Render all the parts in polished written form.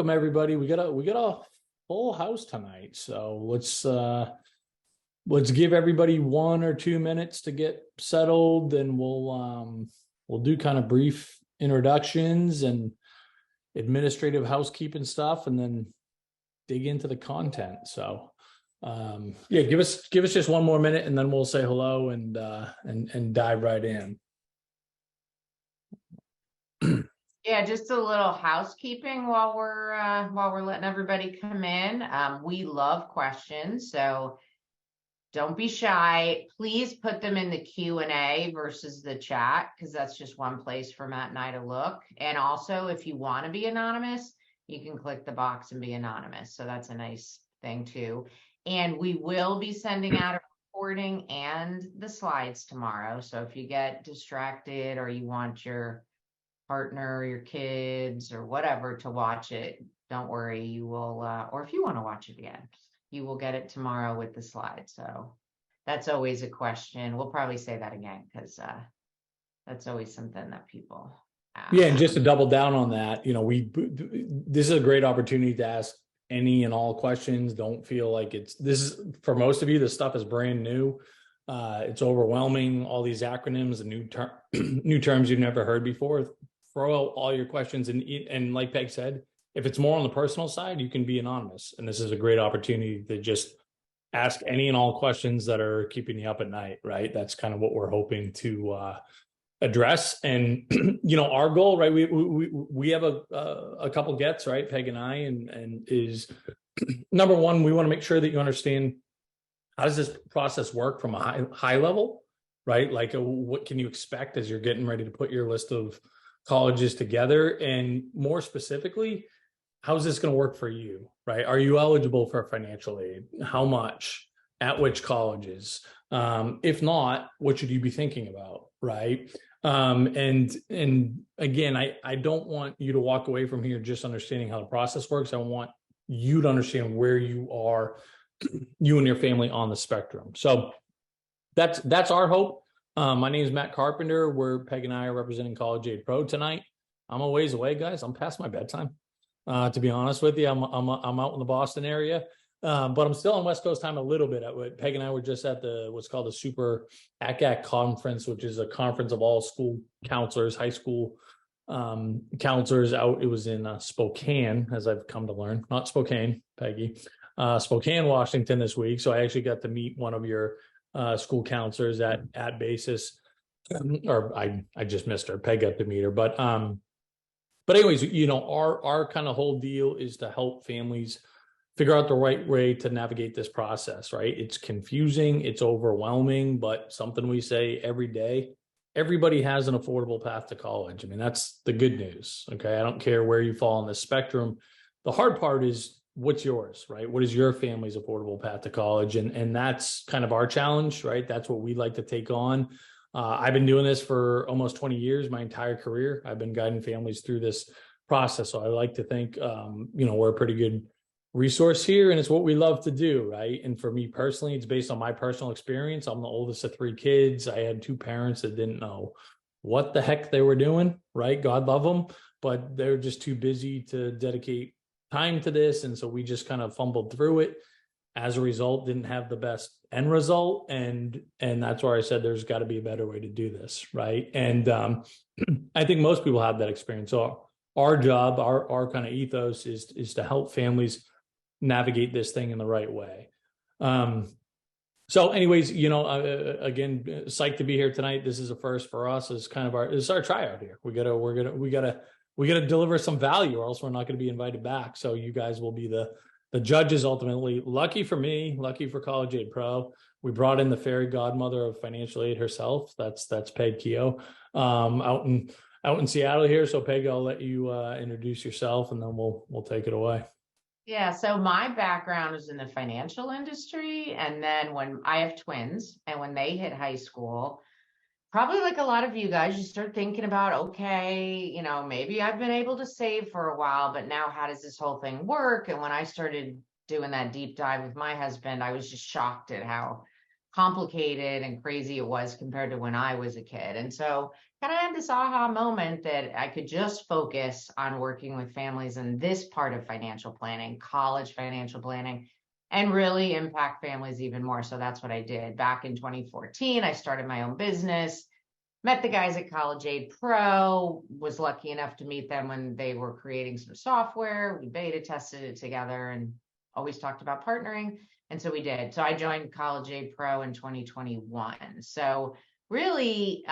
welcome everybody. We got a full house tonight, so let's give everybody 1 or 2 minutes to get settled, and we'll do kind of brief introductions and administrative housekeeping stuff, and then dig into the content. So yeah, give us just 1 more minute, and then we'll say hello and dive right in. Yeah, just a little housekeeping while we're letting everybody come in. We love questions, so don't be shy. Please put them in the Q&A versus the chat, because that's just one place for Matt and I to look. And also, if you want to be anonymous, you can click the box and be anonymous. So that's a nice thing too. And we will be sending out a recording and the slides tomorrow. So if you get distracted or you want your partner or your kids or whatever to watch it, don't worry, you will, or if you want to watch it again, you will get it tomorrow with the slides. So that's always a question. We'll probably say that again, because that's always something that people ask. Yeah, and just to double down on that, this is a great opportunity to ask any and all questions. Don't feel like this is, for most of you, this stuff is brand new. It's overwhelming, all these acronyms and new terms you've never heard before. Throw out all your questions, and like Peg said, if it's more on the personal side, you can be anonymous. And this is a great opportunity to just ask any and all questions that are keeping you up at night, right? That's kind of what we're hoping to address. And our goal, right? We have a couple gets, right? Peg and I, and is number one, we want to make sure that you understand, how does this process work from a high level, right? Like, what can you expect as you're getting ready to put your list of colleges together? And more specifically, how's this going to work for you, right? Are you eligible for financial aid? How much? At which colleges? If not, what should you be thinking about, right? And again, I don't want you to walk away from here just understanding how the process works. I want you to understand where you are, you and your family, on the spectrum. So that's our hope. My name is Matt Carpenter. Peg and I are representing College Aid Pro tonight. I'm a ways away, guys. I'm past my bedtime. To be honest with you, I'm out in the Boston area, but I'm still on West Coast time a little bit. Peg and I were just at what's called the Super ACAC conference, which is a conference of all school counselors, high school counselors out. It was in Spokane, as I've come to learn, not Spokane, Peggy, Spokane, Washington this week. So I actually got to meet one of your school counselors at Basis, or I just missed her. Peg got to meet her, but anyways, our kind of whole deal is to help families figure out the right way to navigate this process, right? It's confusing, it's overwhelming, but something we say every day: everybody has an affordable path to college. I mean, that's the good news. Okay, I don't care where you fall on the spectrum. The hard part is, what's yours, right? What is your family's affordable path to college? And that's kind of our challenge, right? That's what we like to take on. I've been doing this for almost 20 years, my entire career. I've been guiding families through this process. So I like to think, we're a pretty good resource here, and it's what we love to do, right? And for me personally, it's based on my personal experience. I'm the oldest of 3 kids. I had 2 parents that didn't know what the heck they were doing, right? God love them, but they're just too busy to dedicate time to this. And so we just kind of fumbled through it. As a result, didn't have the best end result. And that's where I said there's got to be a better way to do this, right? And I think most people have that experience. So our job, our kind of ethos is to help families navigate this thing in the right way. So anyways, again, psyched to be here tonight. This is a first for us. It's kind of our tryout here. We gotta deliver some value, or else we're not going to be invited back. So you guys will be the judges ultimately. Lucky for me, lucky for College Aid Pro, we brought in the fairy godmother of financial aid herself. That's Peg Keogh, out in Seattle here. So Peg, I'll let you introduce yourself, and then we'll take it away. Yeah, so my background is in the financial industry, and then when I have twins, and when they hit high school, probably like a lot of you guys, you start thinking about, okay, maybe I've been able to save for a while, but now how does this whole thing work? And when I started doing that deep dive with my husband, I was just shocked at how complicated and crazy it was compared to when I was a kid. And so kind of had this aha moment that I could just focus on working with families in this part of financial planning, college financial planning, and really impact families even more. So that's what I did. Back in 2014, I started my own business, met the guys at CollegeAid Pro, was lucky enough to meet them when they were creating some software. We beta tested it together and always talked about partnering. And so we did. So I joined CollegeAid Pro in 2021. So really,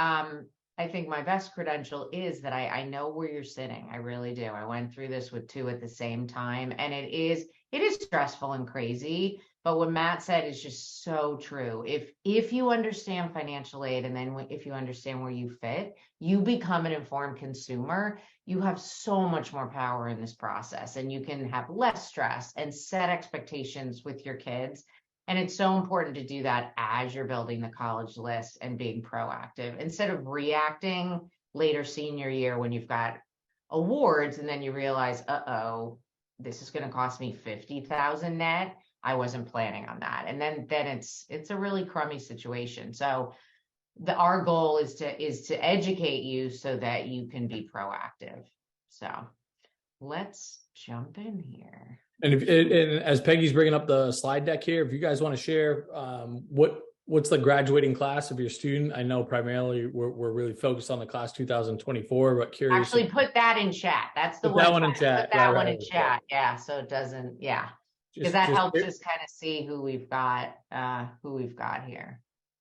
I think my best credential is that I know where you're sitting. I really do. I went through this with two at the same time, and it is stressful and crazy. But what Matt said is just so true. If you understand financial aid, and then if you understand where you fit, you become an informed consumer. You have so much more power in this process, and you can have less stress and set expectations with your kids. And it's so important to do that as you're building the college list and being proactive instead of reacting later senior year when you've got awards and then you realize, uh-oh, this is going to cost me $50,000 net. I wasn't planning on that. And then it's a really crummy situation. So our goal is to educate you so that you can be proactive. So let's jump in here. And as Peggy's bringing up the slide deck here, if you guys want to share what's the graduating class of your student? I know primarily we're really focused on the class 2024, but curious. Actually, put that in chat. That's the one. That one in chat. Put that one in chat. Yeah, so it doesn't. Yeah, because that helps us kind of see who we've got here.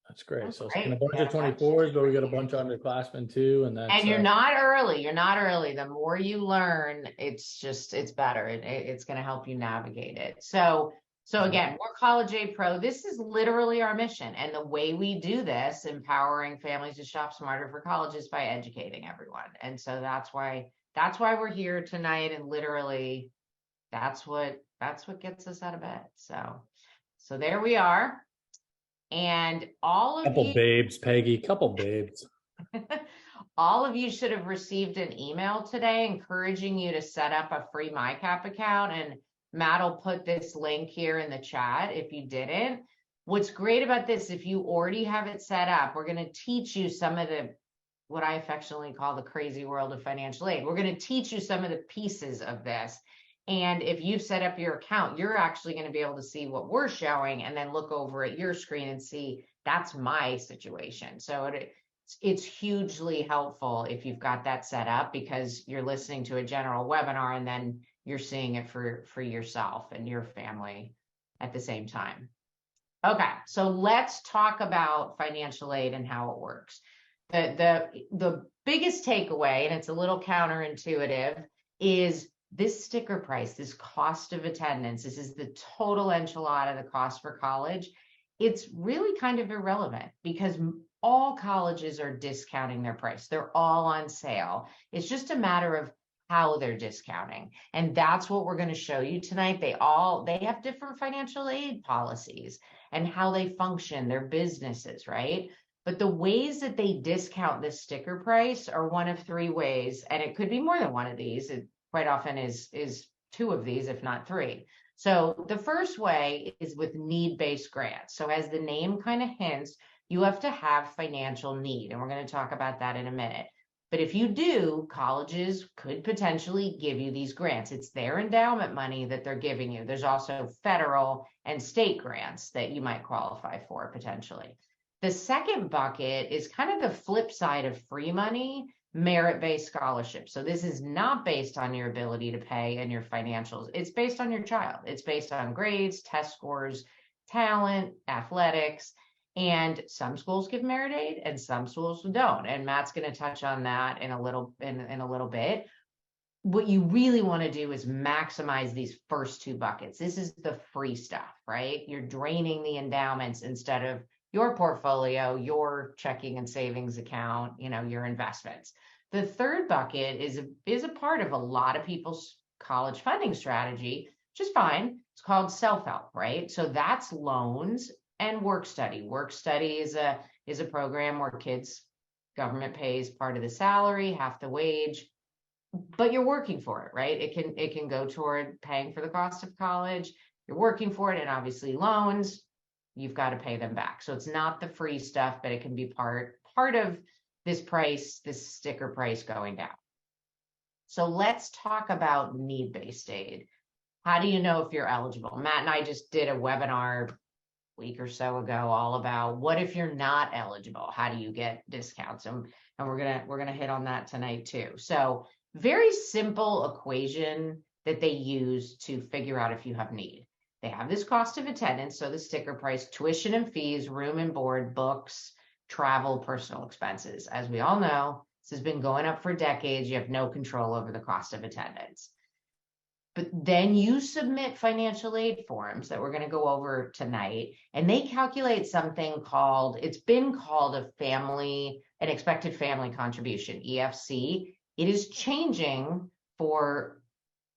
That's great. So it's been a bunch of 24s, but we got a bunch of underclassmen too. And you're not early. You're not early. The more you learn, it's better. It's going to help you navigate it. So again, we're CollegeAid Pro. This is literally our mission. And the way we do this, empowering families to shop smarter for college, is by educating everyone. And so that's why we're here tonight. And literally that's what gets us out of bed. So there we are. And all of couple babes, Peggy, couple babes. All of you should have received an email today encouraging you to set up a free MyCap account. And Matt will put this link here in the chat if you didn't. What's great about this, if you already have it set up, we're going to teach you some of what I affectionately call the crazy world of financial aid. We're going to teach you some of the pieces of this. And if you've set up your account, you're actually going to be able to see what we're showing and then look over at your screen and see that's my situation. So it's hugely helpful if you've got that set up, because you're listening to a general webinar and then you're seeing it for yourself and your family at the same time. Okay, so let's talk about financial aid and how it works. The biggest takeaway, and it's a little counterintuitive, is this sticker price, this cost of attendance. This is the total enchilada, the cost for college. It's really kind of irrelevant because all colleges are discounting their price. They're all on sale. It's just a matter of how they're discounting. And that's what we're going to show you tonight. They have different financial aid policies and how they function, their businesses, right? But the ways that they discount this sticker price are one of three ways. And it could be more than one of these. It quite often is two of these, if not three. So the first way is with need-based grants. So as the name kind of hints, you have to have financial need. And we're going to talk about that in a minute. But if you do, colleges could potentially give you these grants. It's their endowment money that they're giving you. There's also federal and state grants that you might qualify for potentially. The second bucket is kind of the flip side of free money, merit-based scholarships. So this is not based on your ability to pay and your financials. It's based on your child. It's based on grades, test scores, talent, athletics. And some schools give merit aid and some schools don't. And Matt's going to touch on that in a little bit. What you really want to do is maximize these first two buckets. This is the free stuff, right? You're draining the endowments instead of your portfolio, your checking and savings account, your investments. The third bucket is a part of a lot of people's college funding strategy, which is fine. It's called self-help, right? So that's loans and work study. Work study is a program where government pays part of the salary, half the wage, but you're working for it, right? It can go toward paying for the cost of college. You're working for it, and obviously loans. you've got to pay them back. So it's not the free stuff, but it can be part of this price, this sticker price going down. So let's talk about need-based aid. How do you know if you're eligible? Matt and I just did a webinar a week or so ago all about what if you're not eligible? How do you get discounts? And we're gonna hit on that tonight too. So very simple equation that they use to figure out if you have need. They have this cost of attendance, so the sticker price, tuition and fees, room and board, books, travel, personal expenses. As we all know, this has been going up for decades. You have no control over the cost of attendance. But then you submit financial aid forms that we're going to go over tonight, and they calculate something called, it's been called an expected family contribution, EFC. It is changing for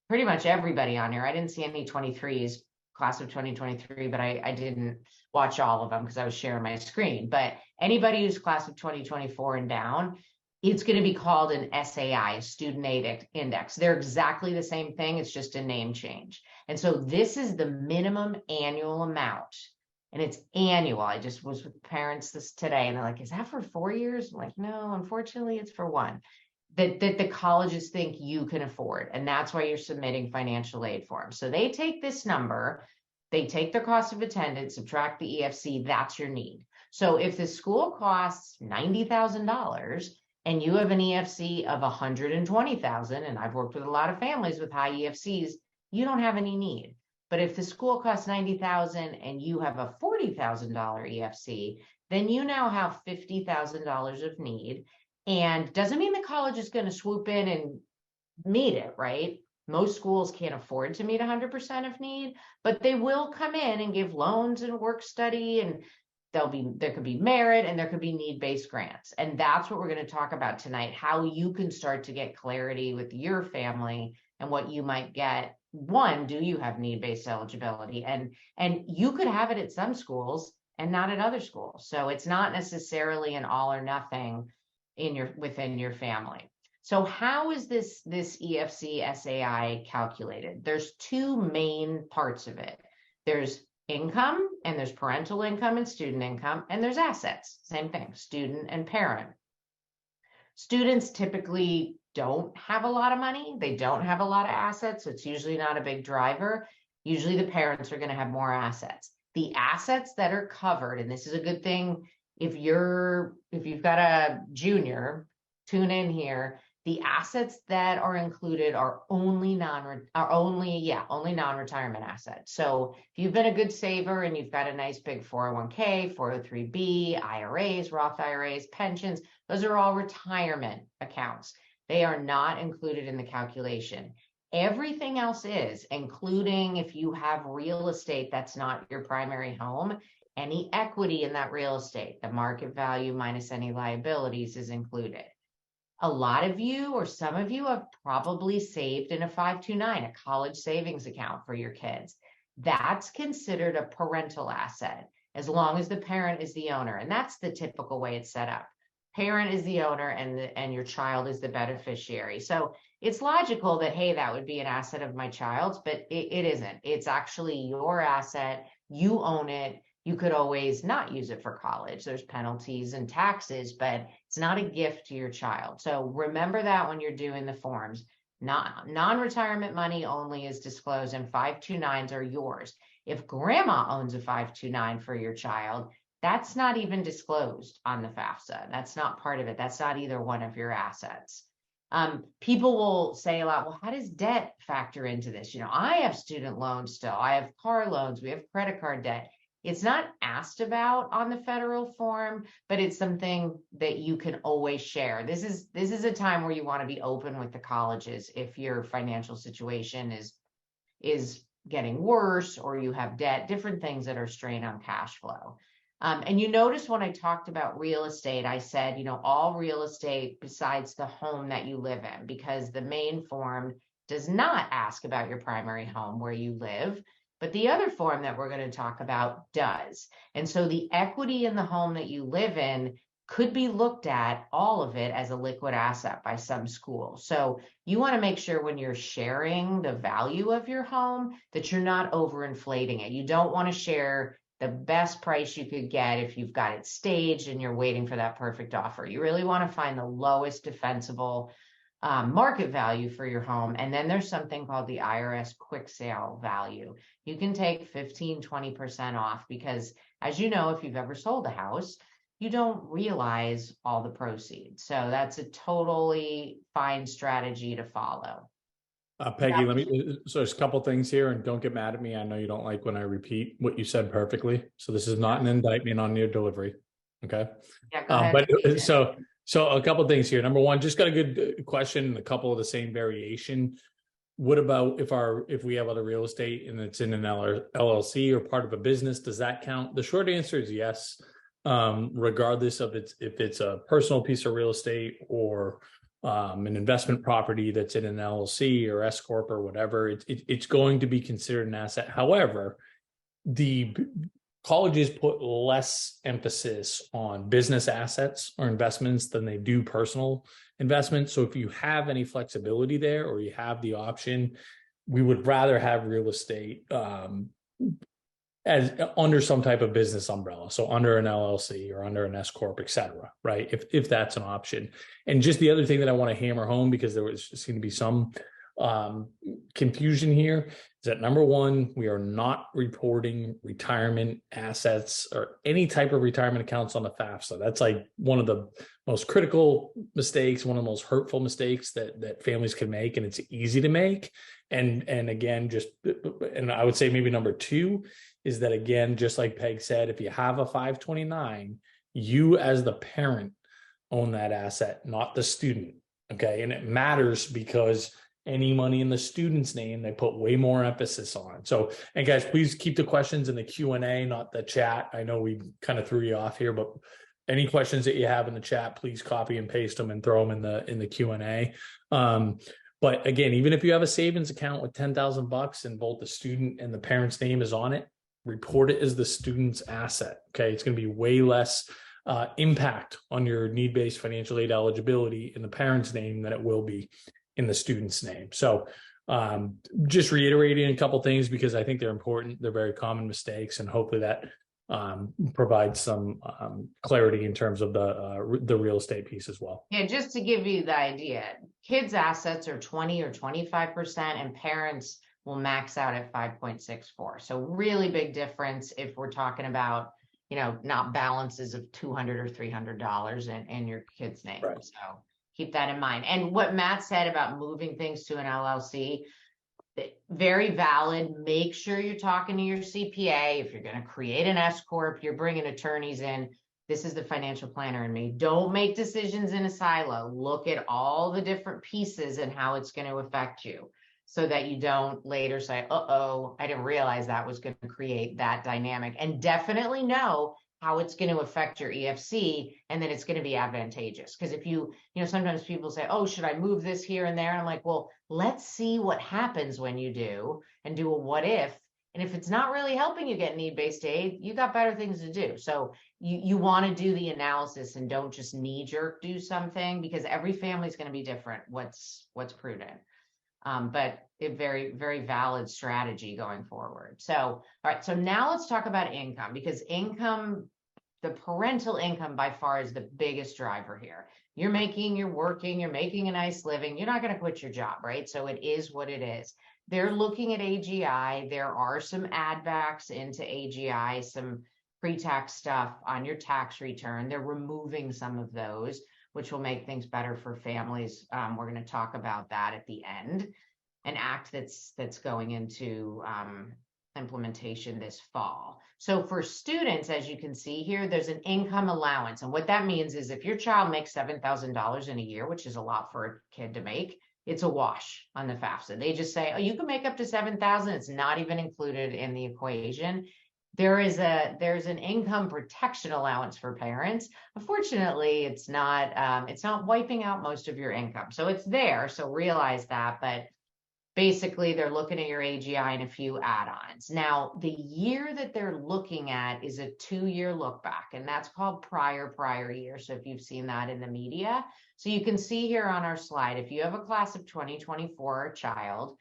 pretty much everybody on here. I didn't see any 23s, class of 2023, but I didn't watch all of them because I was sharing my screen. But anybody who's class of 2024 and down, it's going to be called an SAI, a Student Aid Index. They're exactly the same thing. It's just a name change. And so this is the minimum annual amount. And it's annual. I just was with parents today, and they're like, is that for 4 years? I'm like, no, unfortunately, it's for one. That the colleges think you can afford. And that's why you're submitting financial aid forms. So they take this number, they take their cost of attendance, subtract the EFC, that's your need. So if the school costs $90,000 and you have an EFC of $120,000, and I've worked with a lot of families with high EFCs, you don't have any need. But if the school costs $90,000 and you have a $40,000 EFC, then you now have $50,000 of need. And doesn't mean the college is going to swoop in and meet it, right? Most schools can't afford to meet 100% of need, but they will come in and give loans and work study, and there could be merit, and there could be need-based grants. And that's what we're going to talk about tonight, how you can start to get clarity with your family and what you might get. One, do you have need-based eligibility? And you could have it at some schools and not at other schools. So it's not necessarily an all or nothing within your family. So how is this EFC SAI calculated? There's two main parts of it. There's income, and there's parental income and student income, and there's assets. Same thing, student and parent. Students typically don't have a lot of money. They don't have a lot of assets, so it's usually not a big driver. Usually the parents are going to have more assets. The assets that are covered, and this is a good thing if you've got a junior, tune in here. The assets that are included are only non-retirement assets. So if you've been a good saver and you've got a nice big 401k, 403b, IRAs, Roth IRAs, pensions, those are all retirement accounts. They are not included in the calculation. Everything else is, including if you have real estate that's not your primary home, any equity in that real estate, the market value minus any liabilities is included. A lot of you, or some of you, have probably saved in a 529, a college savings account for your kids. That's considered a parental asset, as long as the parent is the owner. And that's the typical way it's set up. Parent is the owner and your child is the beneficiary. So it's logical that, hey, that would be an asset of my child's, but it isn't. It's actually your asset. You own it. You could always not use it for college. There's penalties and taxes, but it's not a gift to your child. So remember that when you're doing the forms. Non-retirement money only is disclosed, and 529s are yours. If grandma owns a 529 for your child, that's not even disclosed on the FAFSA. That's not part of it. That's not either one of your assets. People will say a lot, well, how does debt factor into this? I have student loans still. I have car loans. We have credit card debt. It's not asked about on the federal form, but it's something that you can always share. This is a time where you want to be open with the colleges if your financial situation is getting worse, or you have debt, different things that are strain on cash flow. And you notice when I talked about real estate, I said, all real estate besides the home that you live in, because the main form does not ask about your primary home where you live. But the other form that we're going to talk about does. And so the equity in the home that you live in could be looked at, all of it, as a liquid asset by some schools. So you want to make sure when you're sharing the value of your home that you're not overinflating it. You don't want to share the best price you could get if you've got it staged and you're waiting for that perfect offer. You really want to find the lowest defensible market value for your home. And then there's something called the IRS quick sale value. You can take 15, 20% off because, as you know, if you've ever sold a house, you don't realize all the proceeds. So that's a totally fine strategy to follow. Peggy, so there's a couple things here, and don't get mad at me. I know you don't like when I repeat what you said perfectly. So this is not an indictment on your delivery. Okay. Yeah, go ahead. But so a couple things here. Number one, just got a good question, a couple of the same variation. What about if we have other real estate and it's in an LLC or part of a business, does that count? The short answer is yes. Regardless of if it's a personal piece of real estate or an investment property that's in an LLC or S corp or whatever, it's going to be considered an asset. However, the colleges put less emphasis on business assets or investments than they do personal investments. So if you have any flexibility there or you have the option, we would rather have real estate as under some type of business umbrella. So under an LLC or under an S corp, et cetera, right? If that's an option. And just the other thing that I want to hammer home, because there was seemed to be some confusion here, is that number one, we are not reporting retirement assets or any type of retirement accounts on the FAFSA. That's like one of the most critical mistakes, one of the most hurtful mistakes that families can make, and it's easy to make. And again, and I would say maybe number two is that, again, just like Peg said, if you have a 529, you as the parent own that asset, not the student. Okay. And it matters because any money in the student's name, they put way more emphasis on. So, and guys, please keep the questions in the Q&A, not the chat. I know we kind of threw you off here, but any questions that you have in the chat, please copy and paste them and throw them in the Q&A. But again, even if you have a savings account with $10,000 and both the student and the parent's name is on it, report it as the student's asset. Okay. It's going to be way less impact on your need-based financial aid eligibility in the parent's name than it will be in the student's name. So just reiterating a couple things because I think they're important. They're very common mistakes, and hopefully that provides some clarity in terms of the real estate piece as well. Yeah, just to give you the idea, kids' assets are 20 or 25%, and parents will max out at 5.64. So really big difference if we're talking about, not balances of $200 or $300 in your kid's name. Right. So keep that in mind. And what Matt said about moving things to an LLC, very valid. Make sure you're talking to your CPA. If you're going to create an S corp, you're bringing attorneys in. This is the financial planner in me. Don't make decisions in a silo. Look at all the different pieces and how it's going to affect you, so that you don't later say, uh-oh, I didn't realize that was going to create that dynamic. And definitely know how it's going to affect your EFC, and then it's going to be advantageous. Because if sometimes people say, oh, should I move this here and there? And I'm like, well, let's see what happens when you do, and do a what if. And if it's not really helping you get need-based aid, you got better things to do. So you want to do the analysis and don't just knee-jerk do something, because every family is going to be different. What's prudent. But a very, very valid strategy going forward. So, all right. So now let's talk about income, because the parental income by far is the biggest driver here. You're working, you're making a nice living. You're not going to quit your job, right? So it is what it is. They're looking at AGI. There are some add backs into AGI, some pre-tax stuff on your tax return. They're removing some of those, which will make things better for families. We're going to talk about that at the end. An act that's going into implementation this fall. So for students, as you can see here, there's an income allowance. And what that means is if your child makes $7,000 in a year, which is a lot for a kid to make, it's a wash on the FAFSA. They just say, oh, you can make up to $7,000. It's not even included in the equation. There's an income protection allowance for parents. Unfortunately, it's not wiping out most of your income. So it's there. So realize that, but basically they're looking at your AGI and a few add-ons. Now, the year that they're looking at is a 2-year look back, and that's called prior year. So if you've seen that in the media, so you can see here on our slide, if you have a class of 2024 child,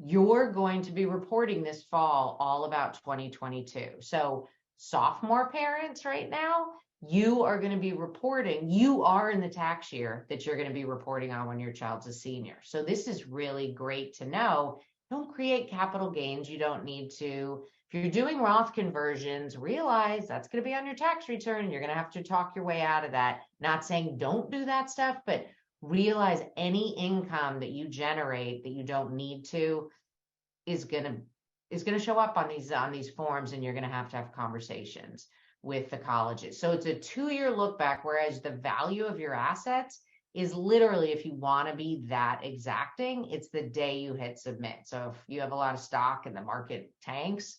you're going to be reporting this fall all about 2022. So sophomore parents right now, you are going to be reporting, you are in the tax year that you're going to be reporting on when your child's a senior. So this is really great to know. Don't create capital gains you don't need to. If you're doing Roth conversions, realize that's going to be on your tax return. You're going to have to talk your way out of that. Not saying don't do that stuff, but realize any income that you generate that you don't need to is going to show up on these forms, and you're going to have conversations with the colleges. So it's a 2-year look back, whereas the value of your assets is literally, if you want to be that exacting, it's the day you hit submit. So if you have a lot of stock and the market tanks,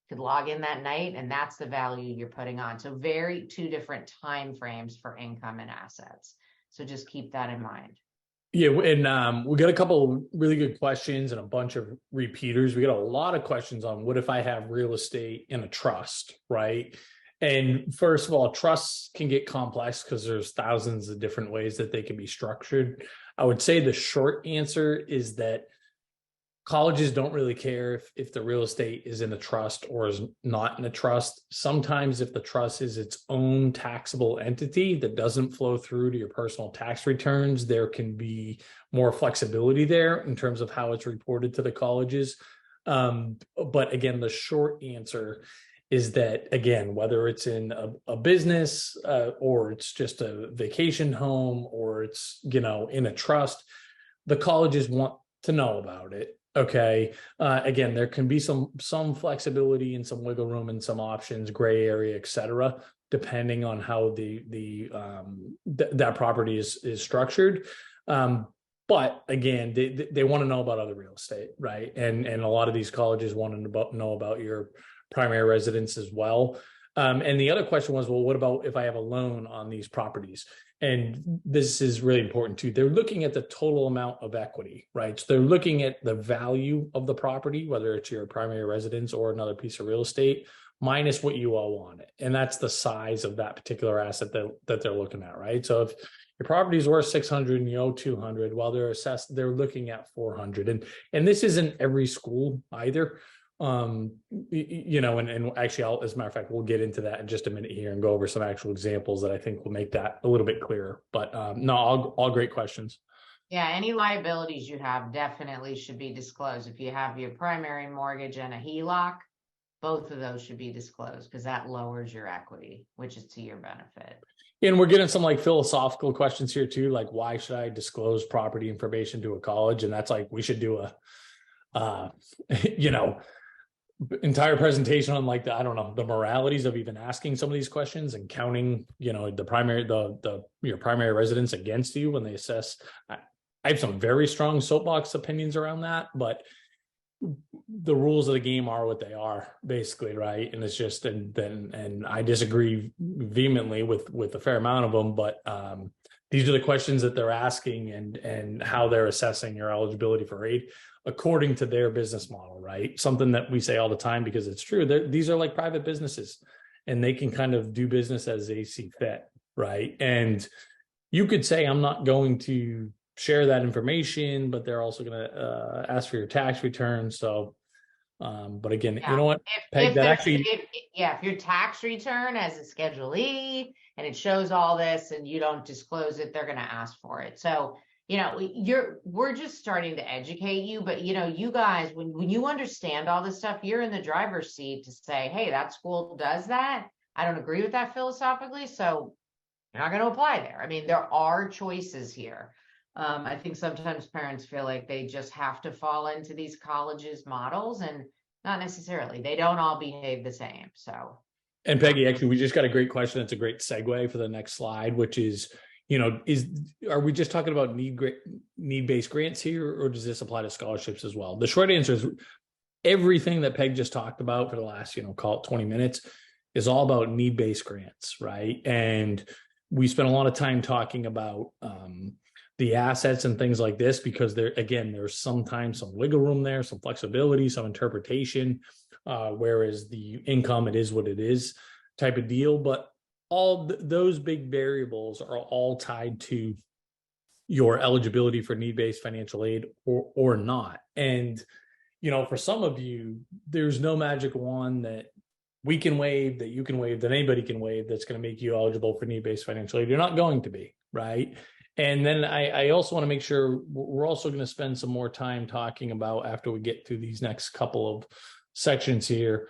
you could log in that night, and that's the value you're putting on. So very 2 different time frames for income and assets. So just keep that in mind. Yeah, and we got a couple of really good questions and a bunch of repeaters. We got a lot of questions on what if I have real estate in a trust, right? And first of all, trusts can get complex because there's thousands of different ways that they can be structured. I would say the short answer is that colleges don't really care if the real estate is in a trust or is not in a trust. Sometimes if the trust is its own taxable entity that doesn't flow through to your personal tax returns, there can be more flexibility there in terms of how it's reported to the colleges. But again, the short answer is that, again, whether it's in a business or it's just a vacation home or it's, in a trust, the colleges want to know about it. Okay. Again, there can be some flexibility and some wiggle room and some options, gray area, et cetera, depending on how that property is structured. But again, they want to know about other real estate, right? And a lot of these colleges want to know about your primary residence as well. And the other question was, well, what about if I have a loan on these properties? And this is really important too. They're looking at the total amount of equity, right? So they're looking at the value of the property, whether it's your primary residence or another piece of real estate, minus what you owe on it. And that's the size of that particular asset that they're looking at, right? So if your property is worth 600 and you owe 200, while they're looking at 400. And this isn't every school either. And actually, as a matter of fact, we'll get into that in just a minute here and go over some actual examples that I think will make that a little bit clearer. But no, all great questions. Yeah, any liabilities you have definitely should be disclosed. If you have your primary mortgage and a HELOC, both of those should be disclosed because that lowers your equity, which is to your benefit. And we're getting some philosophical questions here too, like why should I disclose property information to a college? And that's we should do entire presentation on the moralities of even asking some of these questions and counting, your primary residence against you when they assess. I have some very strong soapbox opinions around that, but the rules of the game are what they are, basically, right? And it's just, and I disagree vehemently with a fair amount of them, but these are the questions that they're asking and how they're assessing your eligibility for aid according to their business model, right? Something that we say all the time because it's true. These are like private businesses and they can kind of do business as they see fit, right? And you could say, I'm not going to share that information, but they're also going to ask for your tax return. So, but again, Yeah. You know what, Peg, if your tax return has a Schedule E and it shows all this and you don't disclose it, they're going to ask for it. So, we're just starting to educate you, but you guys, when you understand all this stuff, you're in the driver's seat to say, hey, that school does that. I don't agree with that philosophically, so you're not going to apply there. I mean, there are choices here. I think sometimes parents feel like they just have to fall into these colleges models, and not necessarily. They don't all behave the same. So, and Peggy, actually, we just got a great question. It's a great segue for the next slide, which is, are we just talking about need-based grants here, or does this apply to scholarships as well? The short answer is everything that Peg just talked about for the last, call it 20 minutes is all about need-based grants, right? And we spent a lot of time talking about the assets and things like this because there's sometimes some wiggle room there, some flexibility, some interpretation, whereas the income, it is what it is type of deal. But all those big variables are all tied to your eligibility for need-based financial aid or not. And, for some of you, there's no magic wand that we can waive, that you can waive, that anybody can waive, that's going to make you eligible for need-based financial aid. You're not going to be, right? And then I also want to make sure we're also going to spend some more time talking about, after we get through these next couple of sections here,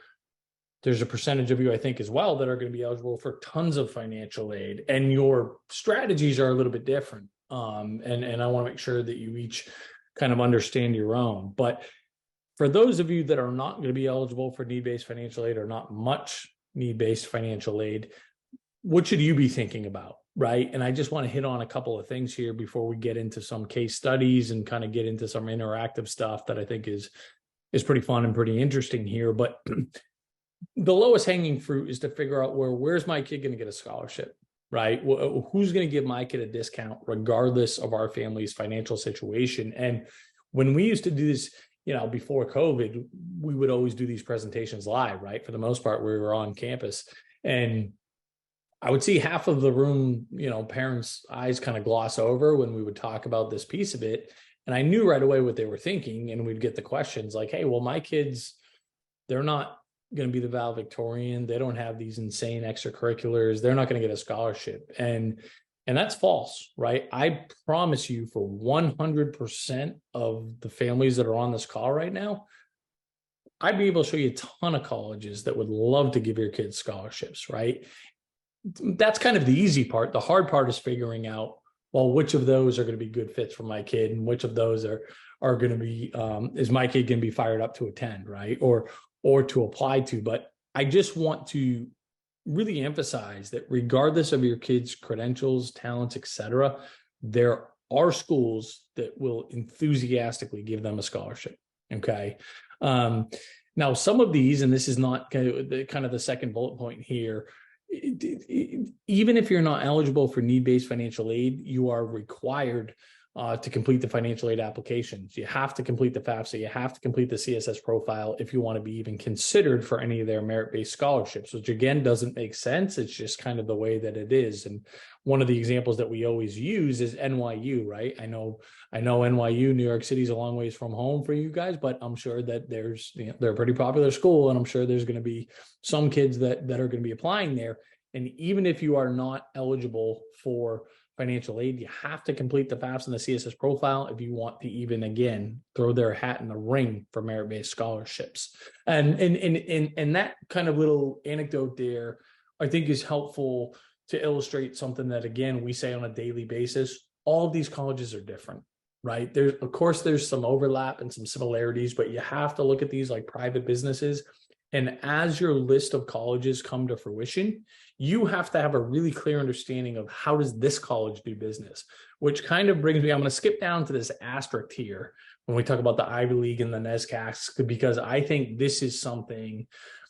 there's a percentage of you, I think, as well, that are going to be eligible for tons of financial aid, and your strategies are a little bit different. And I want to make sure that you each kind of understand your own. But for those of you that are not going to be eligible for need-based financial aid, or not much need-based financial aid, what should you be thinking about, right? And I just want to hit on a couple of things here before we get into some case studies and kind of get into some interactive stuff that I think is pretty fun and pretty interesting here. But the lowest hanging fruit is to figure out where's my kid going to get a scholarship, right? Who's going to give my kid a discount regardless of our family's financial situation? And when we used to do this, before COVID, we would always do these presentations live, right? For the most part, we were on campus, and I would see half of the room, parents' eyes kind of gloss over when we would talk about this piece of it. And I knew right away what they were thinking. And we'd get the questions like, hey, well, my kids, they're not going to be the valedictorian. They don't have these insane extracurriculars. They're not going to get a scholarship. And that's false, right? I promise you, for 100% of the families that are on this call right now, I'd be able to show you a ton of colleges that would love to give your kids scholarships, right? That's kind of the easy part. The hard part is figuring out, well, which of those are going to be good fits for my kid, and which of those are going to be, is my kid going to be fired up to attend, right? Or to apply to. But I just want to really emphasize that regardless of your kids' credentials, talents, etc., there are schools that will enthusiastically give them a scholarship. Okay. Now, some of these, and this is not kind of the second bullet point here, even if you're not eligible for need-based financial aid, you are required to complete the financial aid applications. You have to complete the FAFSA. You have to complete the CSS profile if you want to be even considered for any of their merit-based scholarships, which again doesn't make sense. It's just kind of the way that it is. And one of the examples that we always use is NYU, right? I know NYU, New York City, is a long ways from home for you guys, but I'm sure that they're a pretty popular school, and I'm sure there's going to be some kids that are going to be applying there. And even if you are not eligible for financial aid, you have to complete the FAFSA and the CSS profile if you want to even, again, throw their hat in the ring for merit-based scholarships. And that kind of little anecdote there, I think, is helpful to illustrate something that, again, we say on a daily basis. All of these colleges are different, right? Of course, there's some overlap and some similarities, but you have to look at these like private businesses. And as your list of colleges come to fruition, you have to have a really clear understanding of how does this college do business, which kind of brings me, I'm going to skip down to this asterisk here when we talk about the Ivy League and the NESCACs, because I think this is something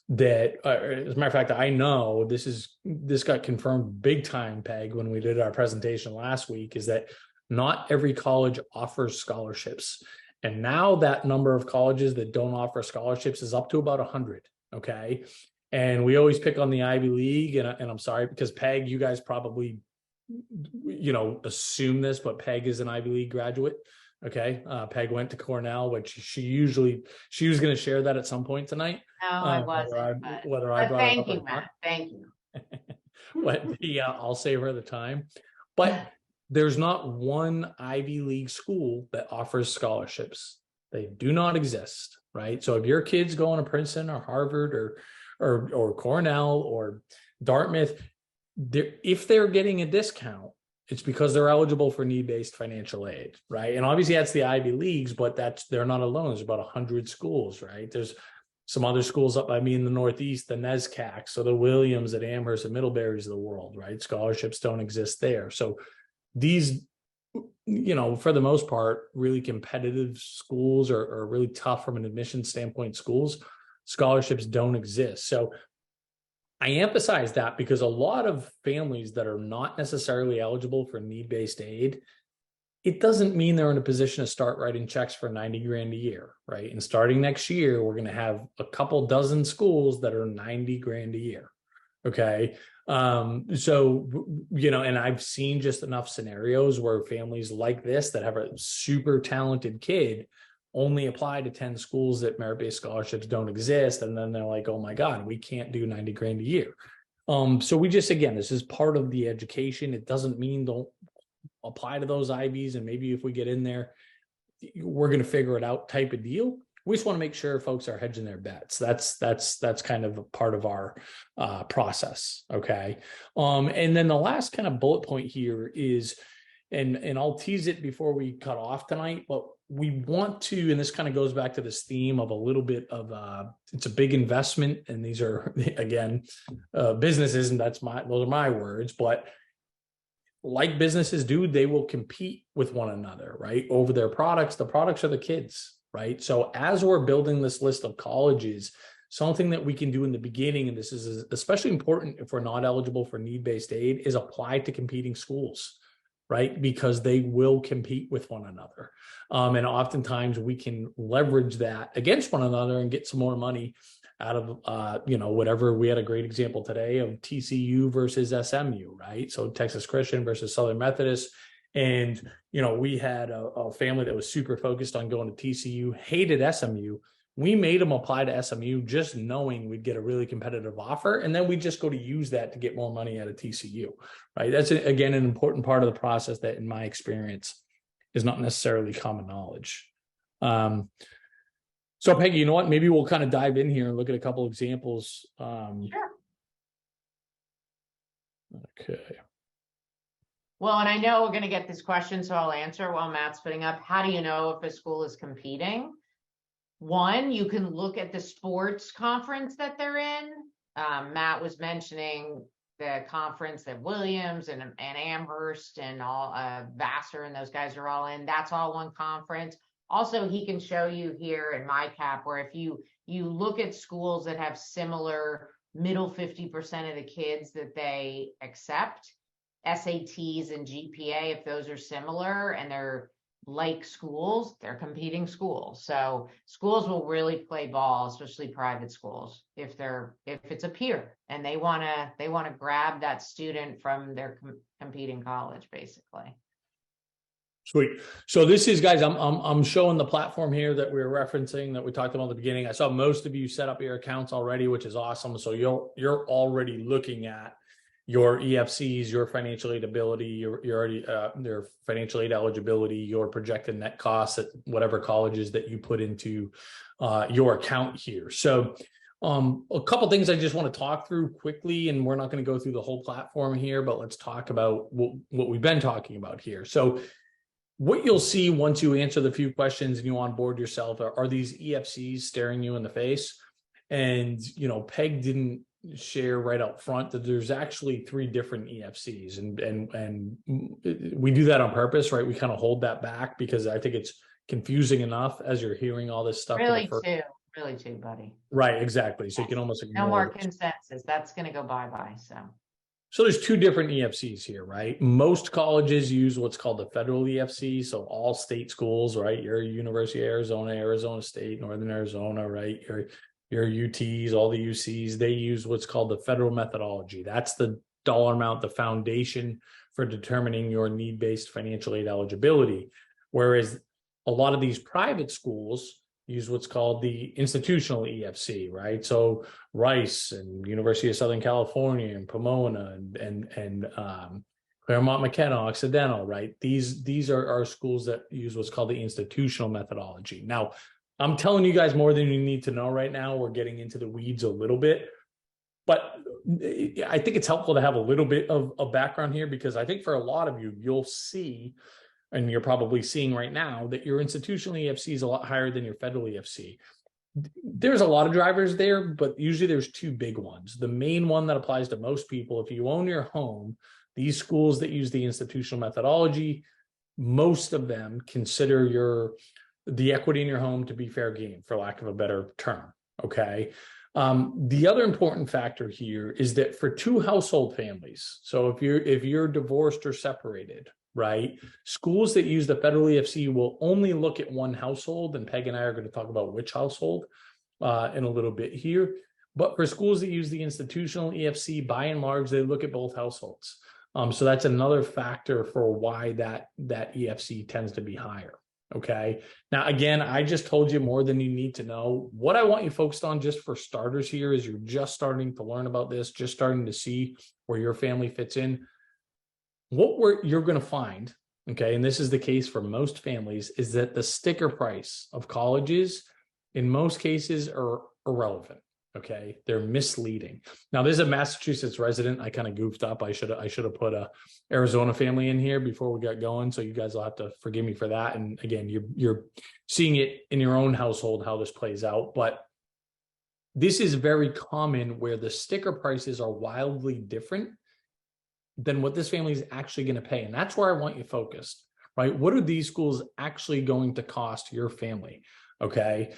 that, as a matter of fact, I know this got confirmed big time, Peg, when we did our presentation last week, is that not every college offers scholarships. And now that number of colleges that don't offer scholarships is up to about 100. Okay. And we always pick on the Ivy League, and I'm sorry, because Peg, you guys probably, assume this, but Peg is an Ivy League graduate. Okay. Peg went to Cornell, which she was going to share that at some point tonight. No, I wasn't. Whether I brought it up thank you, or Matt. not. Thank you. But I'll save her the time. But there's not one Ivy League school that offers scholarships. They do not exist, right? So if your kid's going to Princeton or Harvard or Cornell or Dartmouth, if they're getting a discount, it's because they're eligible for need-based financial aid, right? And obviously that's the Ivy Leagues, but they're not alone. There's about 100 schools, right? There's some other schools up by me in the Northeast, the NESCAC, so the Williams at Amherst and Middlebury's of the world, right? Scholarships don't exist there. So these, for the most part, really competitive schools are really tough from an admission standpoint schools. Scholarships don't exist. So I emphasize that because a lot of families that are not necessarily eligible for need-based aid, it doesn't mean they're in a position to start writing checks for 90 grand a year, right? And starting next year, we're going to have a couple dozen schools that are 90 grand a year. Okay. So, and I've seen just enough scenarios where families like this that have a super talented kid only apply to 10 schools that merit-based scholarships don't exist. And then they're like, oh my God, we can't do 90 grand a year. So we just, again, this is part of the education. It doesn't mean don't apply to those IVs. And maybe if we get in there, we're going to figure it out type of deal. We just want to make sure folks are hedging their bets. That's kind of a part of our process. Okay. And then the last kind of bullet point here is, and I'll tease it before we cut off tonight, but we want to, and this kind of goes back to this theme of a little bit of it's a big investment, and these are again businesses, and those are my words, but like businesses do, they will compete with one another, right, over their products. The products are the kids, right? So as we're building this list of colleges, something that we can do in the beginning, and this is especially important if we're not eligible for need-based aid, is apply to competing schools, right? Because they will compete with one another. And oftentimes we can leverage that against one another and get some more money out of, whatever. We had a great example today of TCU versus SMU, right? So Texas Christian versus Southern Methodist. And, we had a family that was super focused on going to TCU, hated SMU. We made them apply to SMU just knowing we'd get a really competitive offer. And then we just go to use that to get more money out of TCU, right? That's, again, an important part of the process that, in my experience, is not necessarily common knowledge. So Peggy, you know what? Maybe we'll kind of dive in here and look at a couple examples. Sure. Okay. Well, and I know we're going to get this question, so I'll answer while Matt's putting up. How do you know if a school is competing? One, you can look at the sports conference that they're in. Matt was mentioning the conference that Williams and Amherst and all Vassar and those guys are all in. That's all one conference. Also, he can show you here in MyCap where if you look at schools that have similar middle 50% of the kids that they accept, SATs and GPA, if those are similar and they're like schools, they're competing schools. So schools will really play ball, especially private schools, if it's a peer and they want to grab that student from their competing college, basically. Sweet. So this is, guys, I'm showing the platform here that we were referencing that we talked about at the beginning. I saw most of you set up your accounts already, which is awesome. So you're already looking at your EFCs, your financial aid ability, your already their financial aid eligibility, your projected net costs at whatever colleges that you put into your account here. So a couple things I just want to talk through quickly, and we're not going to go through the whole platform here, but let's talk about what we've been talking about here. So what you'll see once you answer the few questions and you onboard yourself are these EFCs staring you in the face. And, Peg didn't share right up front that there's actually 3 different EFCs, and we do that on purpose, right? We kind of hold that back because I think it's confusing enough as you're hearing all this stuff. Really too, buddy. Right, exactly. So you can almost ignore no more consensus. That's going to go bye-bye. So there's 2 different EFCs here, right? Most colleges use what's called the federal EFC. So all state schools, right? Your University of Arizona, Arizona State, Northern Arizona, right? Your UTs, all the UCs, they use what's called the federal methodology. That's the dollar amount, the foundation for determining your need-based financial aid eligibility. Whereas a lot of these private schools use what's called the institutional EFC, right? So Rice and University of Southern California and Pomona and Claremont McKenna, Occidental, right? These are schools that use what's called the institutional methodology. Now, I'm telling you guys more than you need to know right now. We're getting into the weeds a little bit, but I think it's helpful to have a little bit of background here, because I think for a lot of you, you'll see, and you're probably seeing right now, that your institutional EFC is a lot higher than your federal EFC. There's a lot of drivers there, but usually there's 2 big ones. The main one that applies to most people, if you own your home, these schools that use the institutional methodology, most of them consider the equity in your home to be fair game, for lack of a better term. Okay. The other important factor here is that for 2 household families, so if you're divorced or separated, right, schools that use the federal EFC will only look at one household, and Peg and I are going to talk about which household in a little bit here. But for schools that use the institutional EFC, by and large, they look at both households. So that's another factor for why that EFC tends to be higher. Okay. Now, again, I just told you more than you need to know. What I want you focused on just for starters here is you're just starting to learn about this, just starting to see where your family fits in. You're going to find, okay, and this is the case for most families, is that the sticker price of colleges in most cases are irrelevant. Okay, they're misleading. Now, there's a Massachusetts resident. I kind of goofed up. I should have put a Arizona family in here before we got going. So you guys will have to forgive me for that. And again, you're seeing it in your own household how this plays out. But this is very common where the sticker prices are wildly different than what this family is actually going to pay. And that's where I want you focused, right? What are these schools actually going to cost your family? Okay.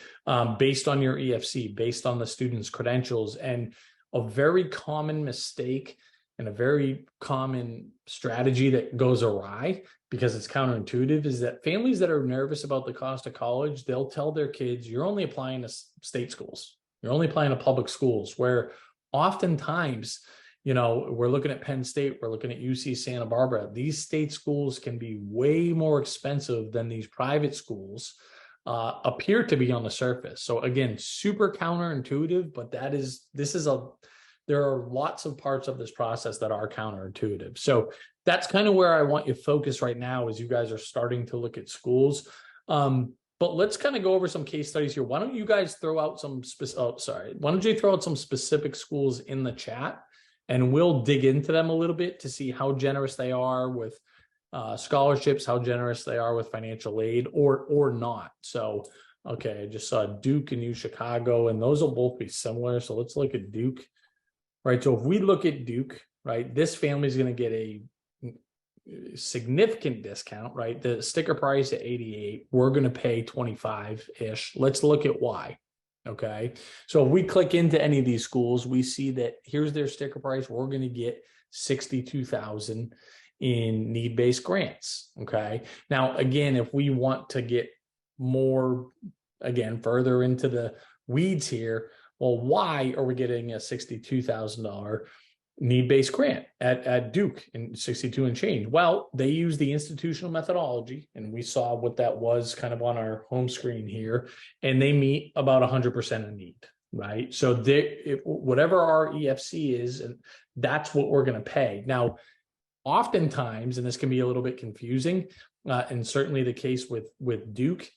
Based on your EFC, based on the student's credentials. And a very common mistake and a very common strategy that goes awry because it's counterintuitive is that families that are nervous about the cost of college, they'll tell their kids, you're only applying to state schools. You're only applying to public schools, where oftentimes, we're looking at Penn State, we're looking at UC Santa Barbara. These state schools can be way more expensive than these private schools appear to be on the surface. So again, super counterintuitive, but there are lots of parts of this process that are counterintuitive. So that's kind of where I want you to focus right now as you guys are starting to look at schools. But let's kind of go over some case studies here. Why don't you guys throw out why don't you throw out some specific schools in the chat, and we'll dig into them a little bit to see how generous they are with scholarships, how generous they are with financial aid or not. So, okay, I just saw Duke and U Chicago, and those will both be similar. So let's look at Duke, right? So if we look at Duke, right, this family is going to get a significant discount, right? The sticker price at 88, we're going to pay 25-ish. Let's look at why. Okay. So if we click into any of these schools, we see that here's their sticker price. We're going to get 62,000 in need-based grants. Okay. Now, again, if we want to get more, again, further into the weeds here, well, why are we getting a $62,000 need-based grant at Duke in 62 and change? Well, they use the institutional methodology, and we saw what that was kind of on our home screen here, and they meet about 100% of need, right? So whatever our EFC is, and that's what we're going to pay. Now, oftentimes, and this can be a little bit confusing, and certainly the case with Duke,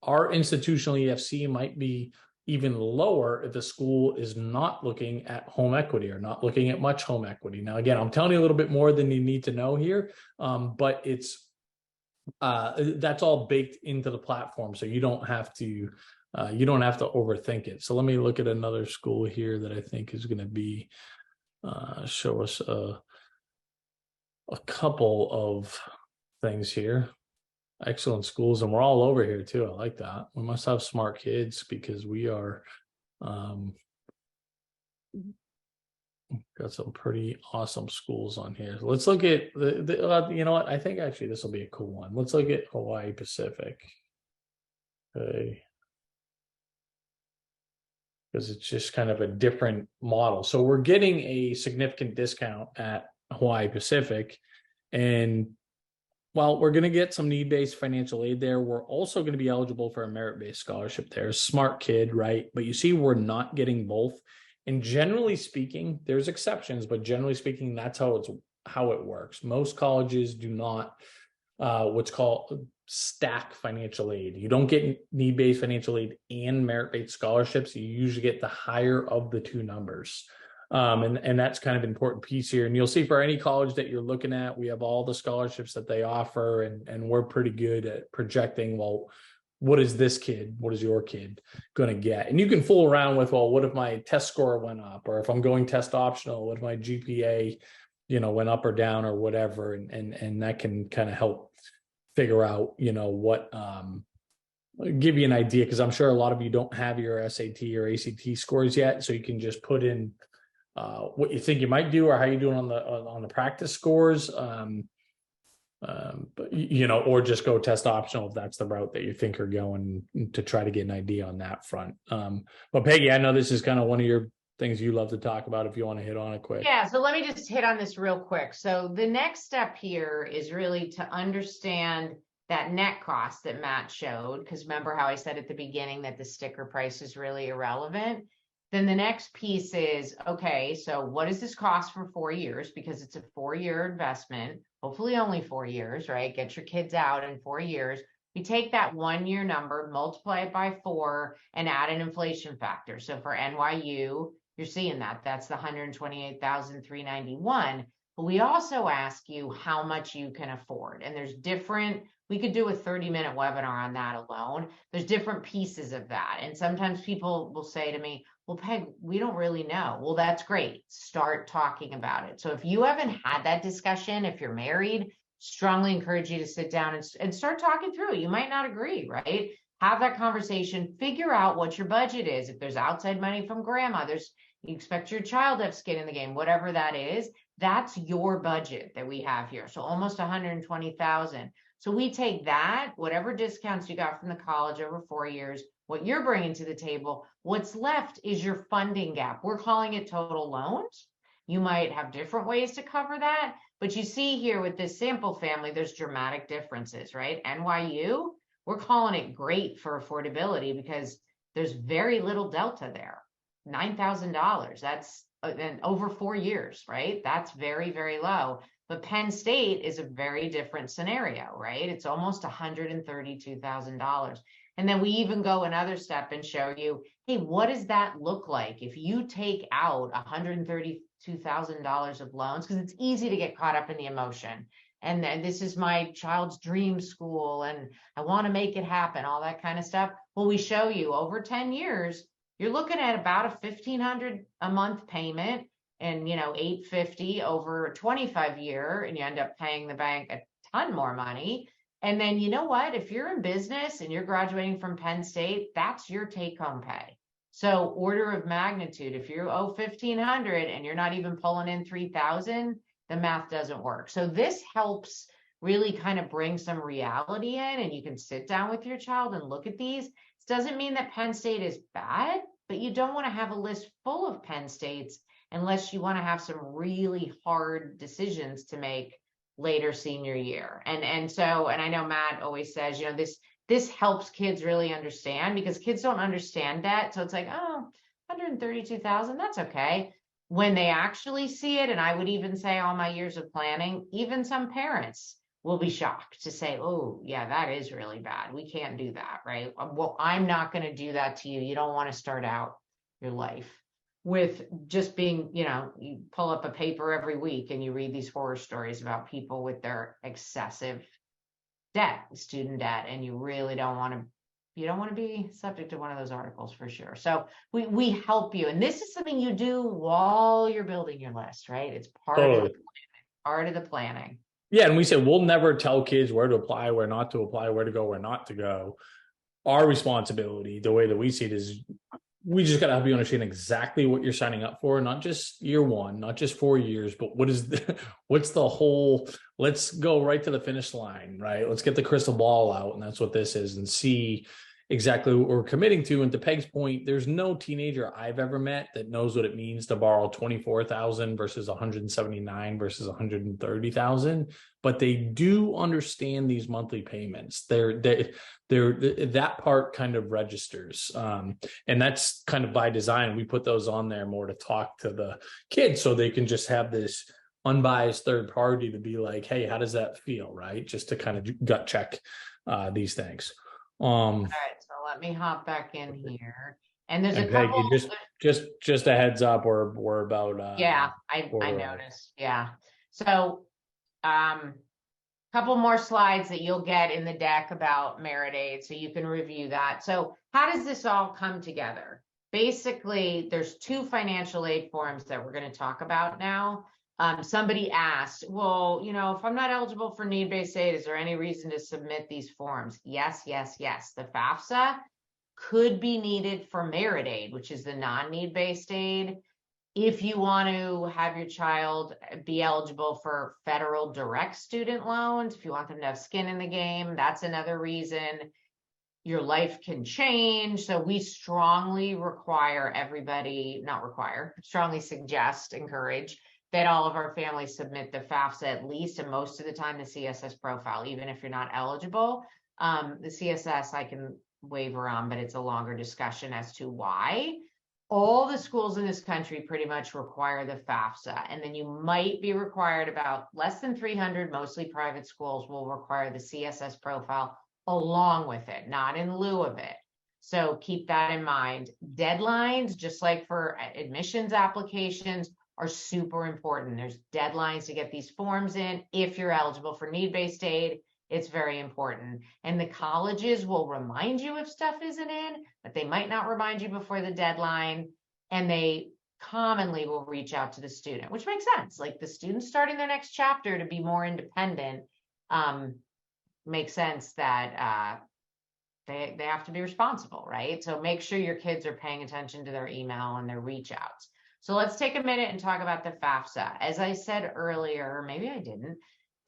our institutional EFC might be even lower if the school is not looking at home equity or not looking at much home equity. Now, again, I'm telling you a little bit more than you need to know here, but that's all baked into the platform, so you don't have to overthink it. So let me look at another school here that I think is going to be show us a couple of things here. Excellent schools, and we're all over here too. I like that. We must have smart kids because we are got some pretty awesome schools on here. So let's look at you know what? I think actually this will be a cool one. Let's look at Hawaii Pacific. Okay. Because it's just kind of a different model. So we're getting a significant discount at Hawaii Pacific, and while we're going to get some need-based financial aid there, we're also going to be eligible for a merit-based scholarship there. Smart kid, right? But you see, we're not getting both. And generally speaking, there's exceptions, but generally speaking, that's how it works. Most colleges do not what's called stack financial aid. You don't get need-based financial aid and merit-based scholarships. You usually get the higher of the two numbers. And that's kind of an important piece here. And you'll see for any college that you're looking at, we have all the scholarships that they offer, and we're pretty good at projecting, well, what is your kid going to get? And you can fool around with, well, what if my test score went up? Or if I'm going test optional, what if my GPA, went up or down or whatever? And that can kind of help figure out, what, give you an idea, because I'm sure a lot of you don't have your SAT or ACT scores yet. So you can just put in what you think you might do or how you're doing on the practice scores, or just go test optional if that's the route that you think are going, to try to get an idea on that front. But Peggy, I know this is kind of one of your things you love to talk about, if you want to hit on it quick. Yeah, so let me just hit on this real quick. So the next step here is really to understand that net cost that Matt showed, because remember how I said at the beginning that the sticker price is really irrelevant. Then the next piece is, okay, so what does this cost for 4 years? Because it's a 4-year investment, hopefully only 4 years, right? Get your kids out in 4 years. You take that 1-year number, multiply it by 4, and add an inflation factor. So for NYU, you're seeing that. That's the 128,391. But we also ask you how much you can afford. And there's different, we could do a 30-minute webinar on that alone. There's different pieces of that. And sometimes people will say to me, well, Peg, we don't really know. Well, that's great. Start talking about it. So if you haven't had that discussion, if you're married, strongly encourage you to sit down and start talking through it. You might not agree, right? Have that conversation, figure out what your budget is. If there's outside money from grandma, you expect your child to have skin in the game, whatever that is, that's your budget that we have here. So almost 120,000. So we take that, whatever discounts you got from the college over 4 years, what you're bringing to the table, what's left is your funding gap. We're calling it total loans. You might have different ways to cover that, but you see here with this sample family, there's dramatic differences, right? NYU, we're calling it great for affordability because there's very little delta there. $9,000, that's over 4 years, right? That's very, very low. But Penn State is a very different scenario, right? It's almost $132,000. And then we even go another step and show you, hey, what does that look like if you take out $132,000 of loans? Because it's easy to get caught up in the emotion. And then this is my child's dream school and I want to make it happen, all that kind of stuff. Well, we show you over 10 years, you're looking at about a $1,500 a month payment and, $850 over a 25-year, and you end up paying the bank a ton more money. And then you know what? If you're in business and you're graduating from Penn State, that's your take-home pay. So order of magnitude, if you owe $1,500 and you're not even pulling in $3,000, the math doesn't work. So this helps really kind of bring some reality in, and you can sit down with your child and look at these. It doesn't mean that Penn State is bad, but you don't want to have a list full of Penn States unless you want to have some really hard decisions to make later senior year. And I know Matt always says, this helps kids really understand, because kids don't understand that. So it's like, oh, 132,000, that's okay. When they actually see it, and I would even say all my years of planning, even some parents will be shocked to say, oh, yeah, that is really bad. We can't do that, right? Well, I'm not going to do that to you. You don't want to start out your life with just being, you pull up a paper every week and you read these horror stories about people with their excessive debt, student debt, and you really don't want to be subject to one of those articles for sure. So we help you. And this is something you do while you're building your list, right? It's part of the planning. Yeah. And we say, we'll never tell kids where to apply, where not to apply, where to go, where not to go. Our responsibility, the way that we see it, is we just got to help you understand exactly what you're signing up for, not just year one, not just 4 years, but what's the whole, let's go right to the finish line, right? Let's get the crystal ball out. And that's what this is, and see exactly what we're committing to. And to Peg's point, there's no teenager I've ever met that knows what it means to borrow 24,000 versus 179 versus 130,000, but they do understand these monthly payments. They're that part kind of registers. And that's kind of by design. We put those on there more to talk to the kids so they can just have this unbiased third party to be like, hey, how does that feel? Right. Just to kind of gut check these things. All right, so let me hop back in here. And there's a Peggy, couple. just a heads up, we're about I noticed. Yeah. So couple more slides that you'll get in the deck about Merit Aid, so you can review that. So how does this all come together? Basically, there's 2 financial aid forms that we're going to talk about now. Somebody asked, well, if I'm not eligible for need-based aid, is there any reason to submit these forms? Yes, yes, yes. The FAFSA could be needed for Merit Aid, which is the non-need-based aid. If you want to have your child be eligible for federal direct student loans, if you want them to have skin in the game, that's another reason. Your life can change. So we strongly suggest, encourage that all of our families submit the FAFSA at least, and most of the time the CSS profile, even if you're not eligible. The CSS I can waver on, but it's a longer discussion as to why. All the schools in this country pretty much require the FAFSA, and then you might be required about less than 300, mostly private schools will require the CSS profile along with it, not in lieu of it. So keep that in mind. Deadlines, just like for admissions applications, are super important. There's deadlines to get these forms in. If you're eligible for need-based aid, it's very important. And the colleges will remind you if stuff isn't in, but they might not remind you before the deadline. And they commonly will reach out to the student, which makes sense. Like the student starting their next chapter to be more independent, makes sense that they have to be responsible, right? So make sure your kids are paying attention to their email and their reach outs. So let's take a minute and talk about the FAFSA. As I said earlier, maybe I didn't,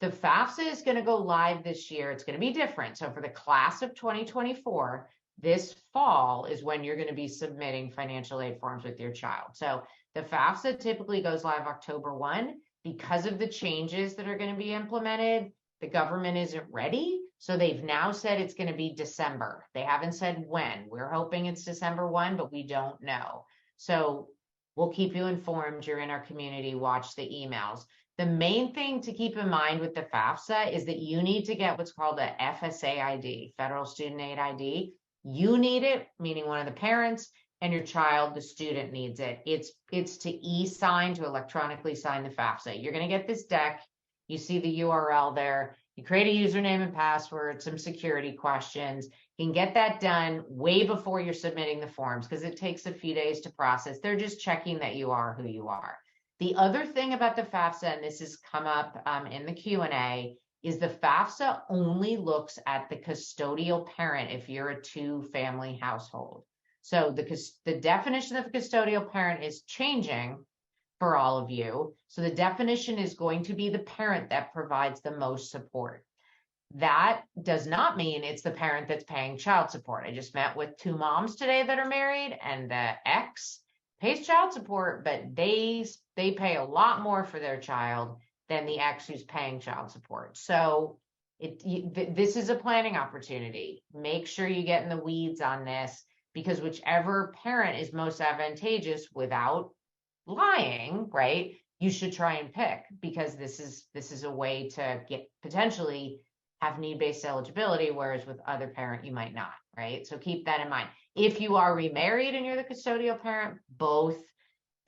the FAFSA is going to go live this year. It's going to be different. So for the class of 2024, this fall is when you're going to be submitting financial aid forms with your child. So the FAFSA typically goes live October 1. Because of the changes that are going to be implemented, the government isn't ready. So they've now said it's going to be December. They haven't said when. We're hoping it's December 1, but we don't know. So we'll keep you informed. You're in our community. Watch the emails. The main thing to keep in mind with the FAFSA is that you need to get what's called a FSA ID, Federal Student Aid ID. You need it, meaning one of the parents, and your child, the student, needs it. It's to e-sign, to electronically sign the FAFSA. You're going to get this deck. You see the URL there. You create a username and password, some security questions. You can get that done way before you're submitting the forms because it takes a few days to process. They're just checking that you are who you are. The other thing about the FAFSA, and this has come up in the Q&A, is the FAFSA only looks at the custodial parent if you're a two-family household. So the definition of a custodial parent is changing for all of you. So the definition is going to be the parent that provides the most support. That does not mean it's the parent that's paying child support. I just met with two moms today that are married, and the ex pays child support, but they pay a lot more for their child than the ex who's paying child support. So this is a planning opportunity. Make sure you get in the weeds on this, because whichever parent is most advantageous without lying, right, you should try and pick, because this is a way to get potentially have need-based eligibility, whereas with other parent you might not, right? So keep that in mind. If you are remarried and you're the custodial parent, both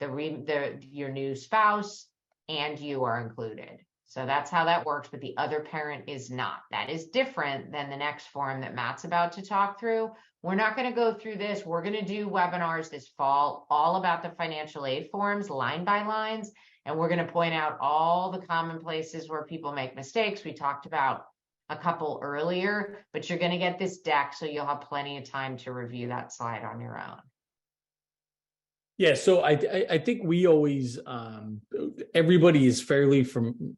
your new spouse and you are included. So that's how that works, but the other parent is not. That is different than the next form that Matt's about to talk through. We're not going to go through this. We're going to do webinars this fall all about the financial aid forms, line by lines, and we're going to point out all the common places where people make mistakes. We talked about a couple earlier, but you're going to get this deck, so you'll have plenty of time to review that slide on your own. Yeah, so I think we always everybody is fairly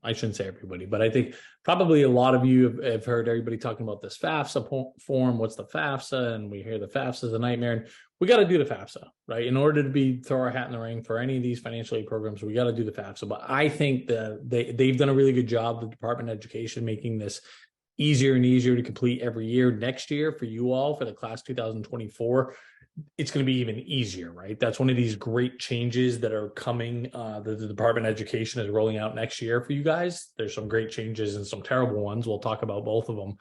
I shouldn't say everybody, but I think probably a lot of you have heard everybody talking about this FAFSA form. What's the FAFSA? And we hear the FAFSA is a nightmare. And we got to do the FAFSA, right? In order to throw our hat in the ring for any of these financial aid programs, we got to do the FAFSA. But I think that they've done a really good job, the Department of Education, making this easier and easier to complete every year. Next year for you all, for the class 2024, it's going to be even easier, right? That's one of these great changes that are coming, that the Department of Education is rolling out next year for you guys. There's some great changes and some terrible ones. We'll talk about both of them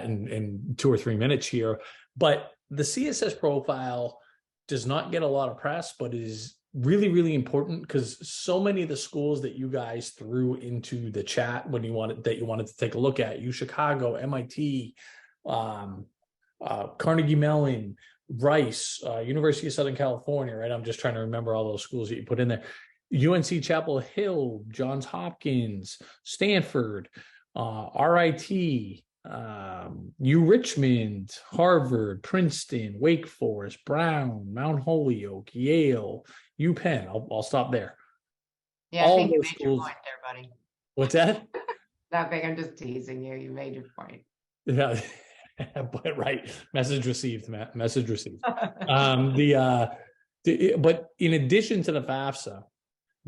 in 2 or 3 minutes here. But the CSS profile does not get a lot of press, but is really, really important, because so many of the schools that you guys threw into the chat when you wanted to take a look at, Chicago, MIT, Carnegie Mellon, Rice, University of Southern California, right? I'm just trying to remember all those schools that you put in there. UNC Chapel Hill, Johns Hopkins, Stanford, RIT, U Richmond, Harvard, Princeton, Wake Forest, Brown, Mount Holyoke, Yale, UPenn. I'll stop there. Yeah, I think you made your point there, buddy. What's that? Nothing. I'm just teasing you. You made your point. Yeah. But right, message received, Matt. Message received. But in addition to the FAFSA,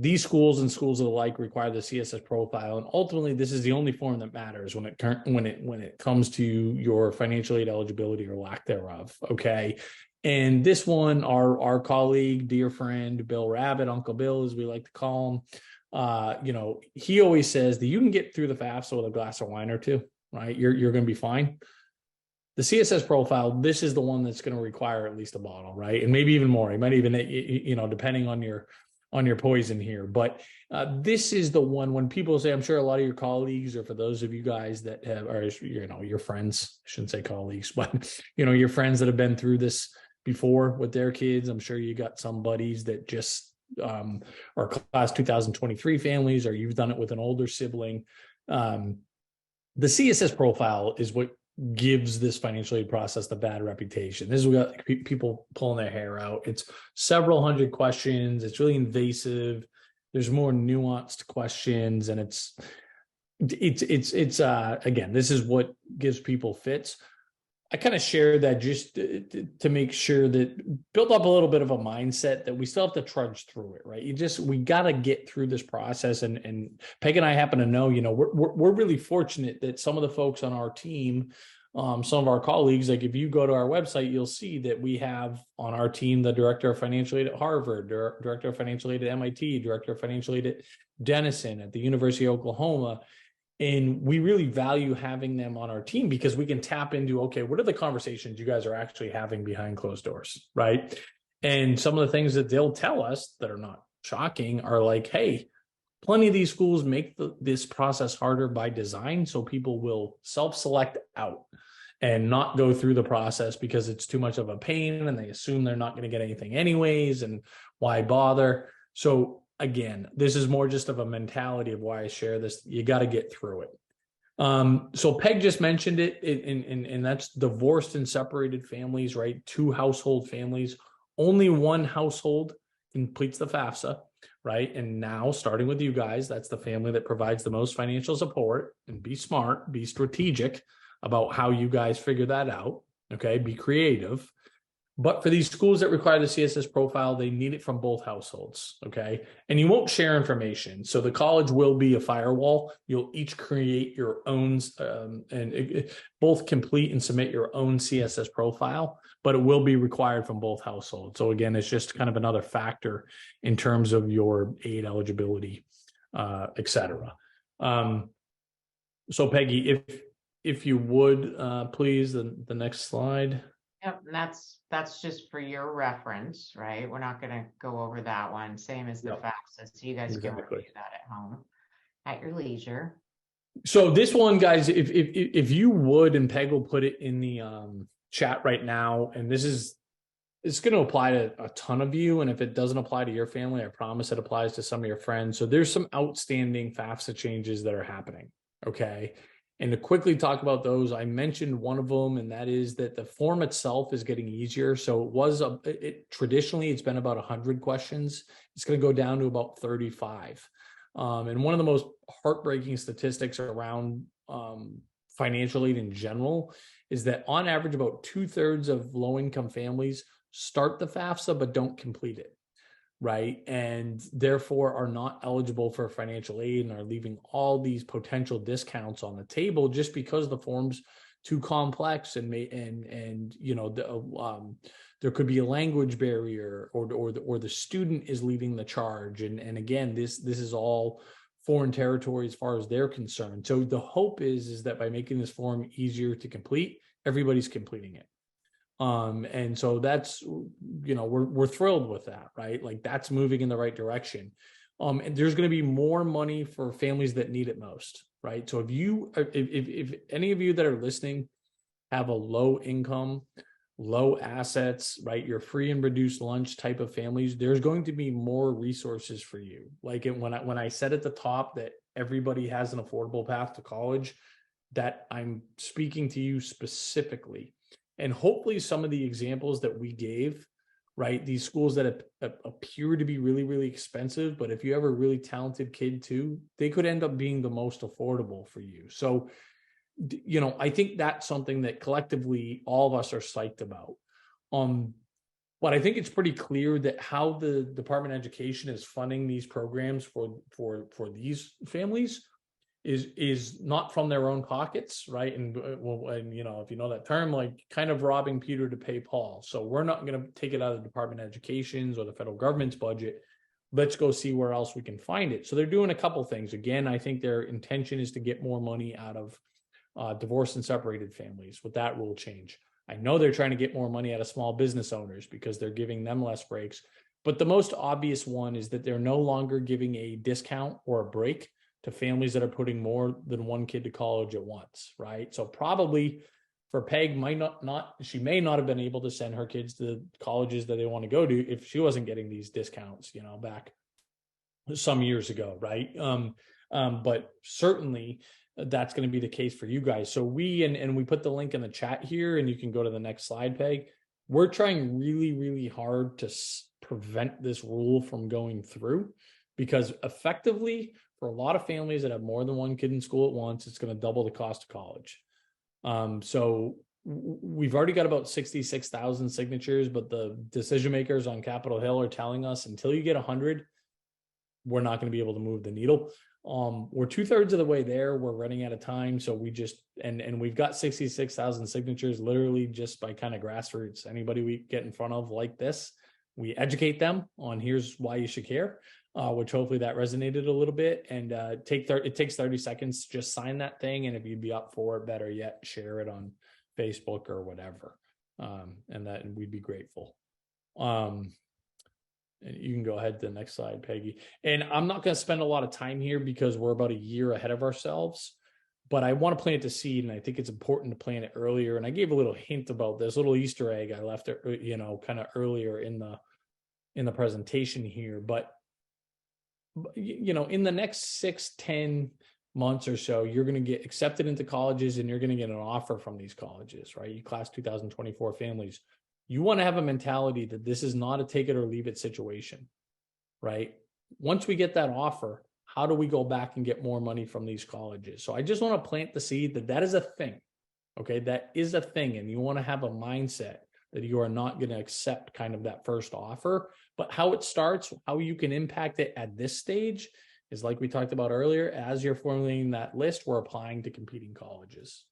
these schools and schools of the like require the CSS profile, and ultimately, this is the only form that matters when it comes to your financial aid eligibility or lack thereof. Okay, and this one, our colleague, dear friend, Bill Rabbit, Uncle Bill, as we like to call him, he always says that you can get through the FAFSA with a glass of wine or two, right? You're going to be fine. The CSS profile, this is the one that's going to require at least a bottle, right? And maybe even more. It might even, depending on your poison here. But this is the one when people say, I'm sure a lot of your colleagues, or for those of you guys that have, or your friends, I shouldn't say colleagues, but your friends that have been through this before with their kids. I'm sure you got some buddies that just are class 2023 families, or you've done it with an older sibling. The CSS profile is what gives this financial aid process the bad reputation. This is what people pulling their hair out. It's several hundred questions. It's really invasive. There's more nuanced questions, and it's again, this is what gives people fits. I kind of share that just to make sure that build up a little bit of a mindset that we still have to trudge through it, right? We got to get through this process. And Peg and I happen to know, we're really fortunate that some of the folks on our team, some of our colleagues, like if you go to our website, you'll see that we have on our team the director of financial aid at Harvard, director of financial aid at MIT, director of financial aid at Denison, at the University of Oklahoma. And we really value having them on our team because we can tap into, okay, what are the conversations you guys are actually having behind closed doors, right? And some of the things that they'll tell us that are not shocking are like, hey, plenty of these schools make this process harder by design, so people will self-select out and not go through the process because it's too much of a pain and they assume they're not going to get anything anyways, and why bother? So again, this is more just of a mentality of why I share this. You got to get through it. So Peg just mentioned it, and that's divorced and separated families, right? 2 household families. Only 1 household completes the FAFSA, right? And now, starting with you guys, that's the family that provides the most financial support. And be smart, be strategic about how you guys figure that out, okay? Be creative. But for these schools that require the CSS profile, they need it from both households, okay? And you won't share information. So the college will be a firewall. You'll each create your own, both complete and submit your own CSS profile, but it will be required from both households. So again, it's just kind of another factor in terms of your aid eligibility, et cetera. So Peggy, if you would, please, the next slide. Yep, and that's just for your reference, right? We're not going to go over that one. Same as the FAFSA, so you guys can review that at home at your leisure. So this one, guys, if you would, and Peg will put it in the chat right now, and it's going to apply to a ton of you, and if it doesn't apply to your family, I promise it applies to some of your friends. So there's some outstanding FAFSA changes that are happening, okay? And to quickly talk about those, I mentioned one of them, and that is that the form itself is getting easier. So traditionally, it's been about 100 questions. It's going to go down to about 35. And one of the most heartbreaking statistics around financial aid in general is that on average, about 2/3 of low-income families start the FAFSA but don't complete it, right? And therefore are not eligible for financial aid and are leaving all these potential discounts on the table just because the form's too complex and there could be a language barrier or the student is leading the charge. And again, this is all foreign territory as far as they're concerned. So the hope is that by making this form easier to complete, everybody's completing it. And so that's, we're thrilled with that, right? Like that's moving in the right direction. And there's going to be more money for families that need it most, right? So if any of you that are listening have a low income, low assets, right? Your free and reduced lunch type of families, there's going to be more resources for you. Like when I said at the top that everybody has an affordable path to college, that I'm speaking to you specifically. And hopefully some of the examples that we gave, right, these schools that appear to be really, really expensive, but if you have a really talented kid too, they could end up being the most affordable for you. So, I think that's something that collectively all of us are psyched about. But I think it's pretty clear that how the Department of Education is funding these programs for these families is not from their own pockets, right? And you know, if you know that term, like kind of robbing Peter to pay Paul. So we're not going to take it out of the Department of Education's or the federal government's budget. Let's go see where else we can find it. So they're doing a couple things. Again, I think their intention is to get more money out of divorced and separated families with that rule change. I know they're trying to get more money out of small business owners because they're giving them less breaks. But the most obvious one is that they're no longer giving a discount or a break to families that are putting more than one kid to college at once, right? So probably for Peg, she may not have been able to send her kids to colleges that they want to go to if she wasn't getting these discounts, you know, back some years ago, right? But certainly that's going to be the case for you guys. So we put the link in the chat here, and you can go to the next slide, Peg. We're trying really, really hard to prevent this rule from going through, because effectively, for a lot of families that have more than one kid in school at once, it's going to double the cost of college. So we've already got about 66,000 signatures, but the decision makers on Capitol Hill are telling us until you get 100, we're not going to be able to move the needle. We're 2/3 of the way there. We're running out of time. So we just, and we've got 66,000 signatures literally just by kind of grassroots. Anybody we get in front of like this, we educate them on here's why you should care, which hopefully that resonated a little bit. And it takes 30 seconds to just sign that thing. And if you'd be up for it, better yet, share it on Facebook or whatever. And we'd be grateful. And you can go ahead to the next slide, Peggy. And I'm not going to spend a lot of time here because we're about a year ahead of ourselves, but I want to plant the seed, and I think it's important to plant it earlier. And I gave a little hint about this little Easter egg I left, you know, kind of earlier in the presentation here. But you know, in the next 6-10 months or so, you're going to get accepted into colleges, and you're going to get an offer from these colleges, right? You class 2024 families. You want to have a mentality that this is not a take it or leave it situation, right? Once we get that offer, how do we go back and get more money from these colleges? So I just want to plant the seed that is a thing, okay? That is a thing, and you want to have a mindset that you are not going to accept kind of that first offer. But how it starts, how you can impact it at this stage is like we talked about earlier. As you're formulating that list, we're applying to competing colleges.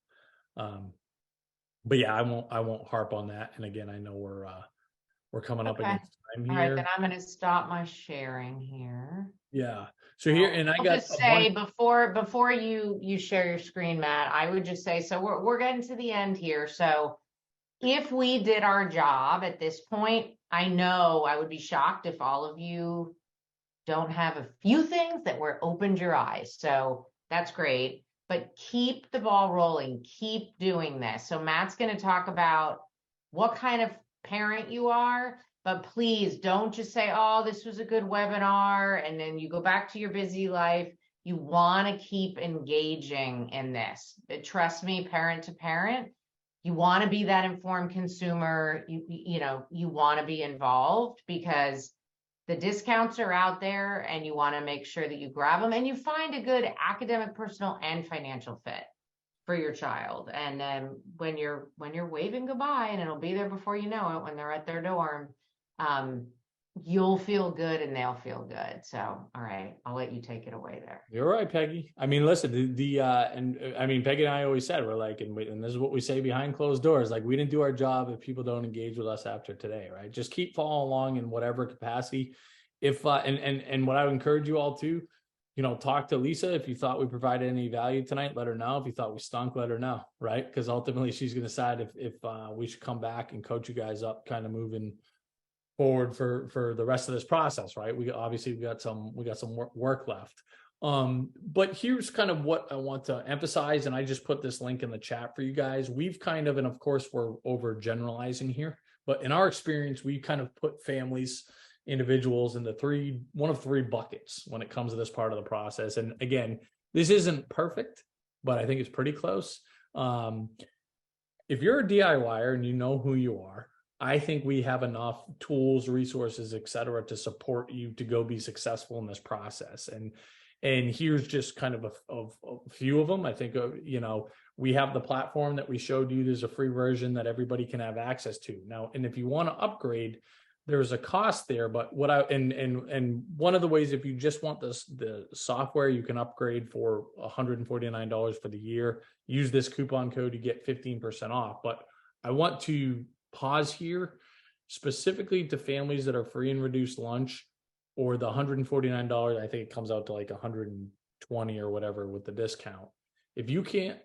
But yeah, I won't harp on that. And again, I know we're coming up against time here. All right, then I'm going to stop my sharing here. Yeah. So here, and I'll just say before you share your screen, Matt, I would just say, so we're getting to the end here. So if we did our job at this point, I know I would be shocked if all of you don't have a few things that were opened your eyes. So that's great. But keep the ball rolling, keep doing this. So Matt's going to talk about what kind of parent you are, but please don't just say, oh, this was a good webinar, and then you go back to your busy life. You want to keep engaging in this. But trust me, parent to parent, you want to be that informed consumer. You know, you want to be involved because the discounts are out there, and you want to make sure that you grab them and you find a good academic, personal, and financial fit for your child. And then when you're waving goodbye, and it'll be there before you know it, when they're at their dorm, you'll feel good and they'll feel good. So, all right, I'll let you take it away there. You're right, Peggy. I mean, listen, and I mean, Peggy and I always said, we're like, and this is what we say behind closed doors. Like, we didn't do our job if people don't engage with us after today, right? Just keep following along in whatever capacity. If, and what I would encourage you all to, you know, talk to Lisa. If you thought we provided any value tonight, let her know. If you thought we stunk, let her know, right? Because ultimately she's going to decide if we should come back and coach you guys up, kind of moving forward for the rest of this process, right? We got some work left. But here's kind of what I want to emphasize, and I just put this link in the chat for you guys. We've kind of, and of course we're overgeneralizing here, but in our experience, we kind of put families, individuals into one of three buckets when it comes to this part of the process. And again, this isn't perfect, but I think it's pretty close. If you're a DIYer and you know who you are, I think we have enough tools, resources, et cetera, to support you to go be successful in this process. And here's just kind of a few of them. I think, you know, We have the platform that we showed you. There's a free version that everybody can have access to now. And if you want to upgrade, there's a cost there. But what I and one of the ways, if you just want the software, you can upgrade for $149 for the year. Use this coupon code to get 15% off. But I want to pause here specifically to families that are free and reduced lunch, or the $149. I think it comes out to like 120 or whatever with the discount. If you can't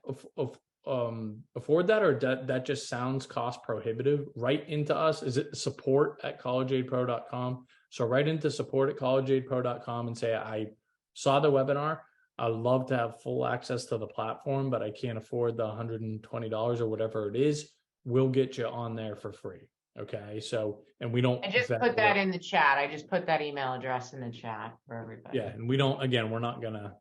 afford that, or that just sounds cost prohibitive, write into us. Is it support@collegeaidpro.com? So write into support@collegeaidpro.com and say, I saw the webinar. I'd love to have full access to the platform, but I can't afford the $120 or whatever it is. We'll get you on there for free. Okay. So, and we don't. I just put that in the chat. I just put that email address in the chat for everybody. Yeah. And we don't, again, we're not going to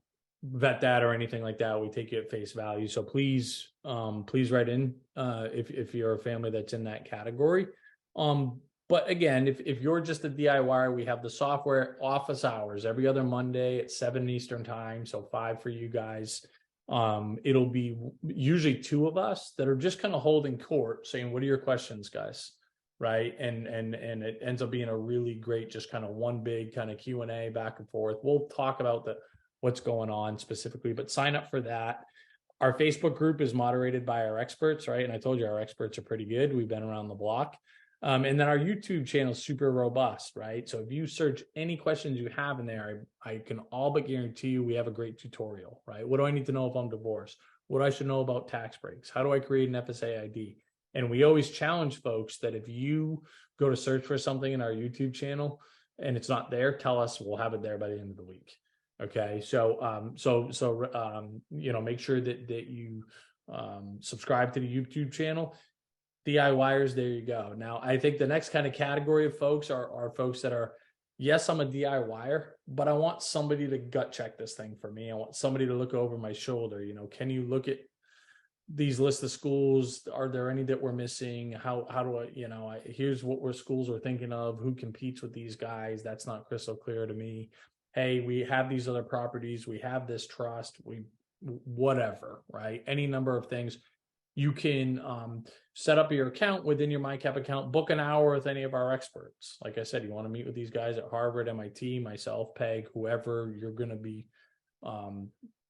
vet that or anything like that. We take it at face value. So please write in if you're a family that's in that category. But again, if you're just a DIYer, we have the software office hours every other Monday at 7 Eastern time. So 5 for you guys. It'll be usually 2 of us that are just kind of holding court saying, what are your questions, guys? Right. And it ends up being a really great, just kind of one big kind of Q&A back and forth. We'll talk about what's going on specifically, but sign up for that. Our Facebook group is moderated by our experts, right? And I told you our experts are pretty good. We've been around the block. And then our YouTube channel is super robust, right? So if you search any questions you have in there, I can all but guarantee you we have a great tutorial, right? What do I need to know if I'm divorced? What I should know about tax breaks? How do I create an FSA ID? And we always challenge folks that if you go to search for something in our YouTube channel and it's not there, tell us, we'll have it there by the end of the week. Okay. So, make sure that you subscribe to the YouTube channel. DIYers, there you go. Now, I think the next kind of category of folks are folks that are, yes, I'm a DIYer, but I want somebody to gut check this thing for me. I want somebody to look over my shoulder. Can you look at these lists of schools? Are there any that we're missing? How do I, here's what schools are thinking of. Who competes with these guys? That's not crystal clear to me. Hey, we have these other properties. We have this trust. Whatever, right? Any number of things. You can set up your account within your MyCap account, book an hour with any of our experts. Like I said, you want to meet with these guys at Harvard, MIT, myself, Peg, whoever you're going to be,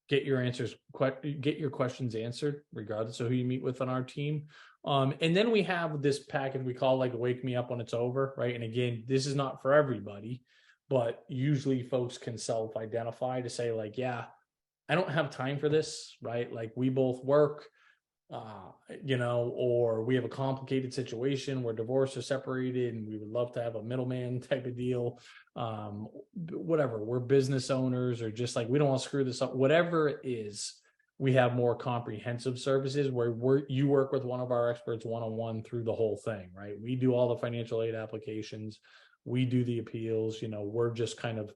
get your questions answered, regardless of who you meet with on our team. And then we have this package we call like Wake Me Up When It's Over, right? And again, this is not for everybody, but usually folks can self-identify to say like, yeah, I don't have time for this, right? Like we both work, or we have a complicated situation. We're divorced or separated and we would love to have a middleman type of deal. Whatever, we're business owners, or just like, we don't want to screw this up, whatever it is. We have more comprehensive services where you work with one of our experts one-on-one through the whole thing, right? We do all the financial aid applications. We do the appeals, we're just kind of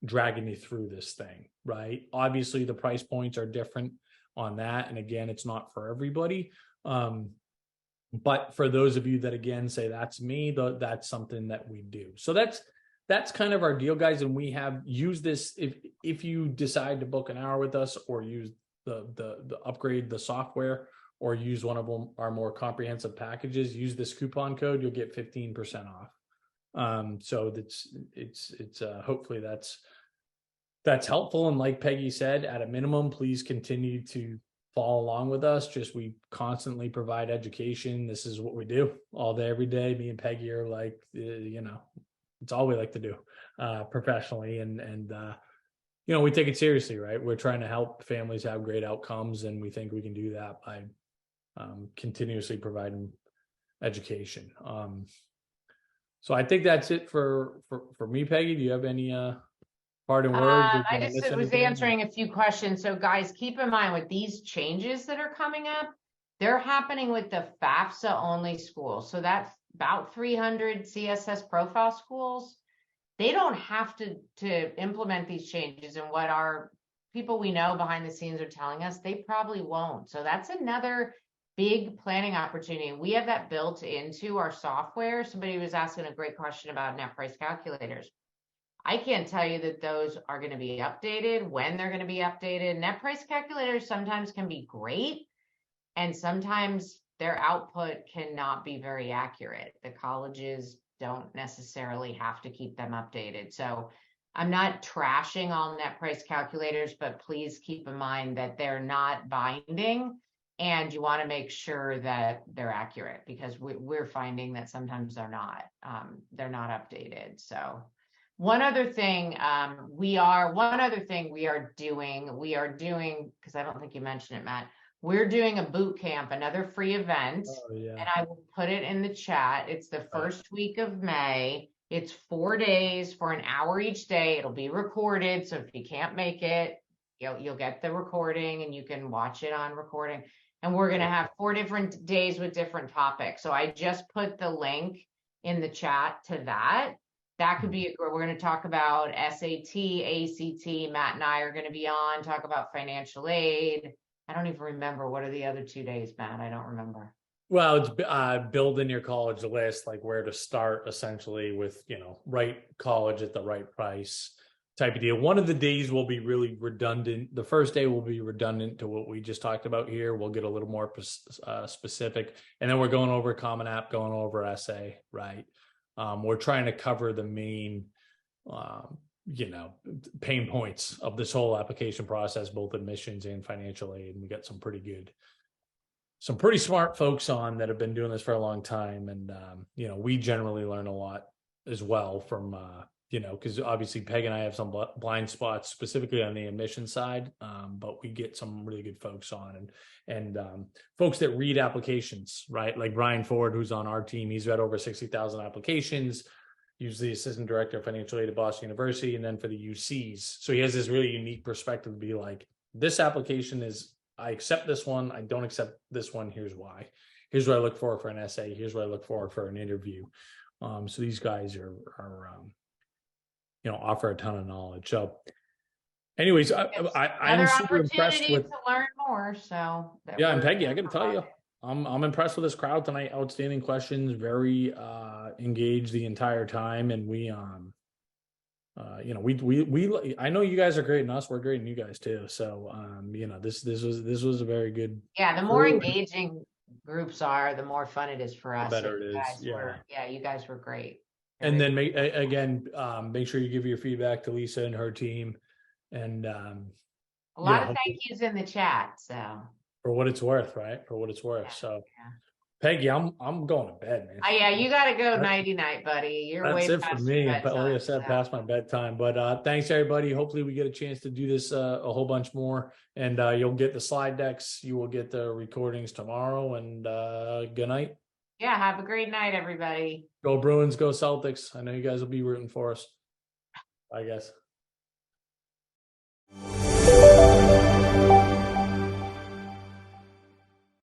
dragging you through this thing, right? Obviously the price points are different on that. And again, it's not for everybody. But for those of you that again say that's me, that's something that we do. So that's kind of our deal, guys. And we have used this. If you decide to book an hour with us, or use the upgrade the software, or use one of our more comprehensive packages, use this coupon code, you'll get 15% off. So it's hopefully that's helpful. And like Peggy said, at a minimum, please continue to follow along with us. Just, we constantly provide education. This is what we do all day, every day. Me and Peggy are like, it's all we like to do professionally. And we take it seriously, right? We're trying to help families have great outcomes. And we think we can do that by continuously providing education. So I think that's it for me, Peggy. Do you have any parting words? I just was answering a few questions. So guys, keep in mind with these changes that are coming up, they're happening with the FAFSA only schools. So that's about 300 CSS profile schools. They don't have to implement these changes, and what our people we know behind the scenes are telling us, they probably won't. So that's another big planning opportunity. We have that built into our software. Somebody was asking a great question about net price calculators. I can't tell you that those are going to be updated, when they're going to be updated. Net price calculators sometimes can be great, And sometimes their output cannot be very accurate. The colleges don't necessarily have to keep them updated. So I'm not trashing all net price calculators, but please keep in mind that they're not binding, and you want to make sure that they're accurate, because we're finding that sometimes they're not updated. So one other thing we are doing, because I don't think you mentioned it, Matt, we're doing a boot camp, another free event, Oh, yeah. and I will put it in the chat. It's the first week of May. It's 4 days for an hour each day. It'll be recorded, so if you can't make it, you'll get the recording and you can watch it on recording. And we're going to have 4 different days with different topics. So I just put the link in the chat to that. That could be, we're going to talk about SAT, ACT. Matt and I are going to be on, talk about financial aid. I don't even remember. What are the other 2 days, Matt? I don't remember. Well, it's building your college list, like where to start, essentially, with, right college at the right price type of deal. One of the days will be really redundant. The first day will be redundant to what we just talked about here. We'll get a little more specific. And then we're going over Common App, going over essay, right? We're trying to cover the main, pain points of this whole application process, both admissions and financial aid. And we got some pretty smart folks on that have been doing this for a long time. And, we generally learn a lot as well from, because obviously Peg and I have some blind spots specifically on the admission side, but we get some really good folks on and folks that read applications, right? Like Brian Ford, who's on our team, he's read over 60,000 applications. He's the assistant director of financial aid at Boston University, and then for the UCs. So he has this really unique perspective to be like, this application is, I accept this one, I don't accept this one, here's why. Here's what I look for an essay, here's what I look for an interview. So these guys are offer a ton of knowledge. So anyways, I'm super impressed with to learn more. So and Peggy, I gotta tell you, I'm impressed with this crowd tonight. Outstanding questions, very engaged the entire time. And we I know you guys are great, and us, we're great, and you guys too. So this was a very good. Yeah, the more engaging groups are, the more fun it is for us. The better it is. You guys were great. And then make sure you give your feedback to Lisa and her team. And a lot of thank yous in the chat. So for what it's worth, right? For what it's worth. So Peggy, I'm going to bed, man. Yeah, you got to go nighty night, buddy. That's it for me. But like I said, past my bedtime. But thanks everybody. Hopefully we get a chance to do this a whole bunch more. And you'll get the slide decks. You will get the recordings tomorrow. And good night. Yeah, have a great night, everybody. Go Bruins, go Celtics. I know you guys will be rooting for us, I guess.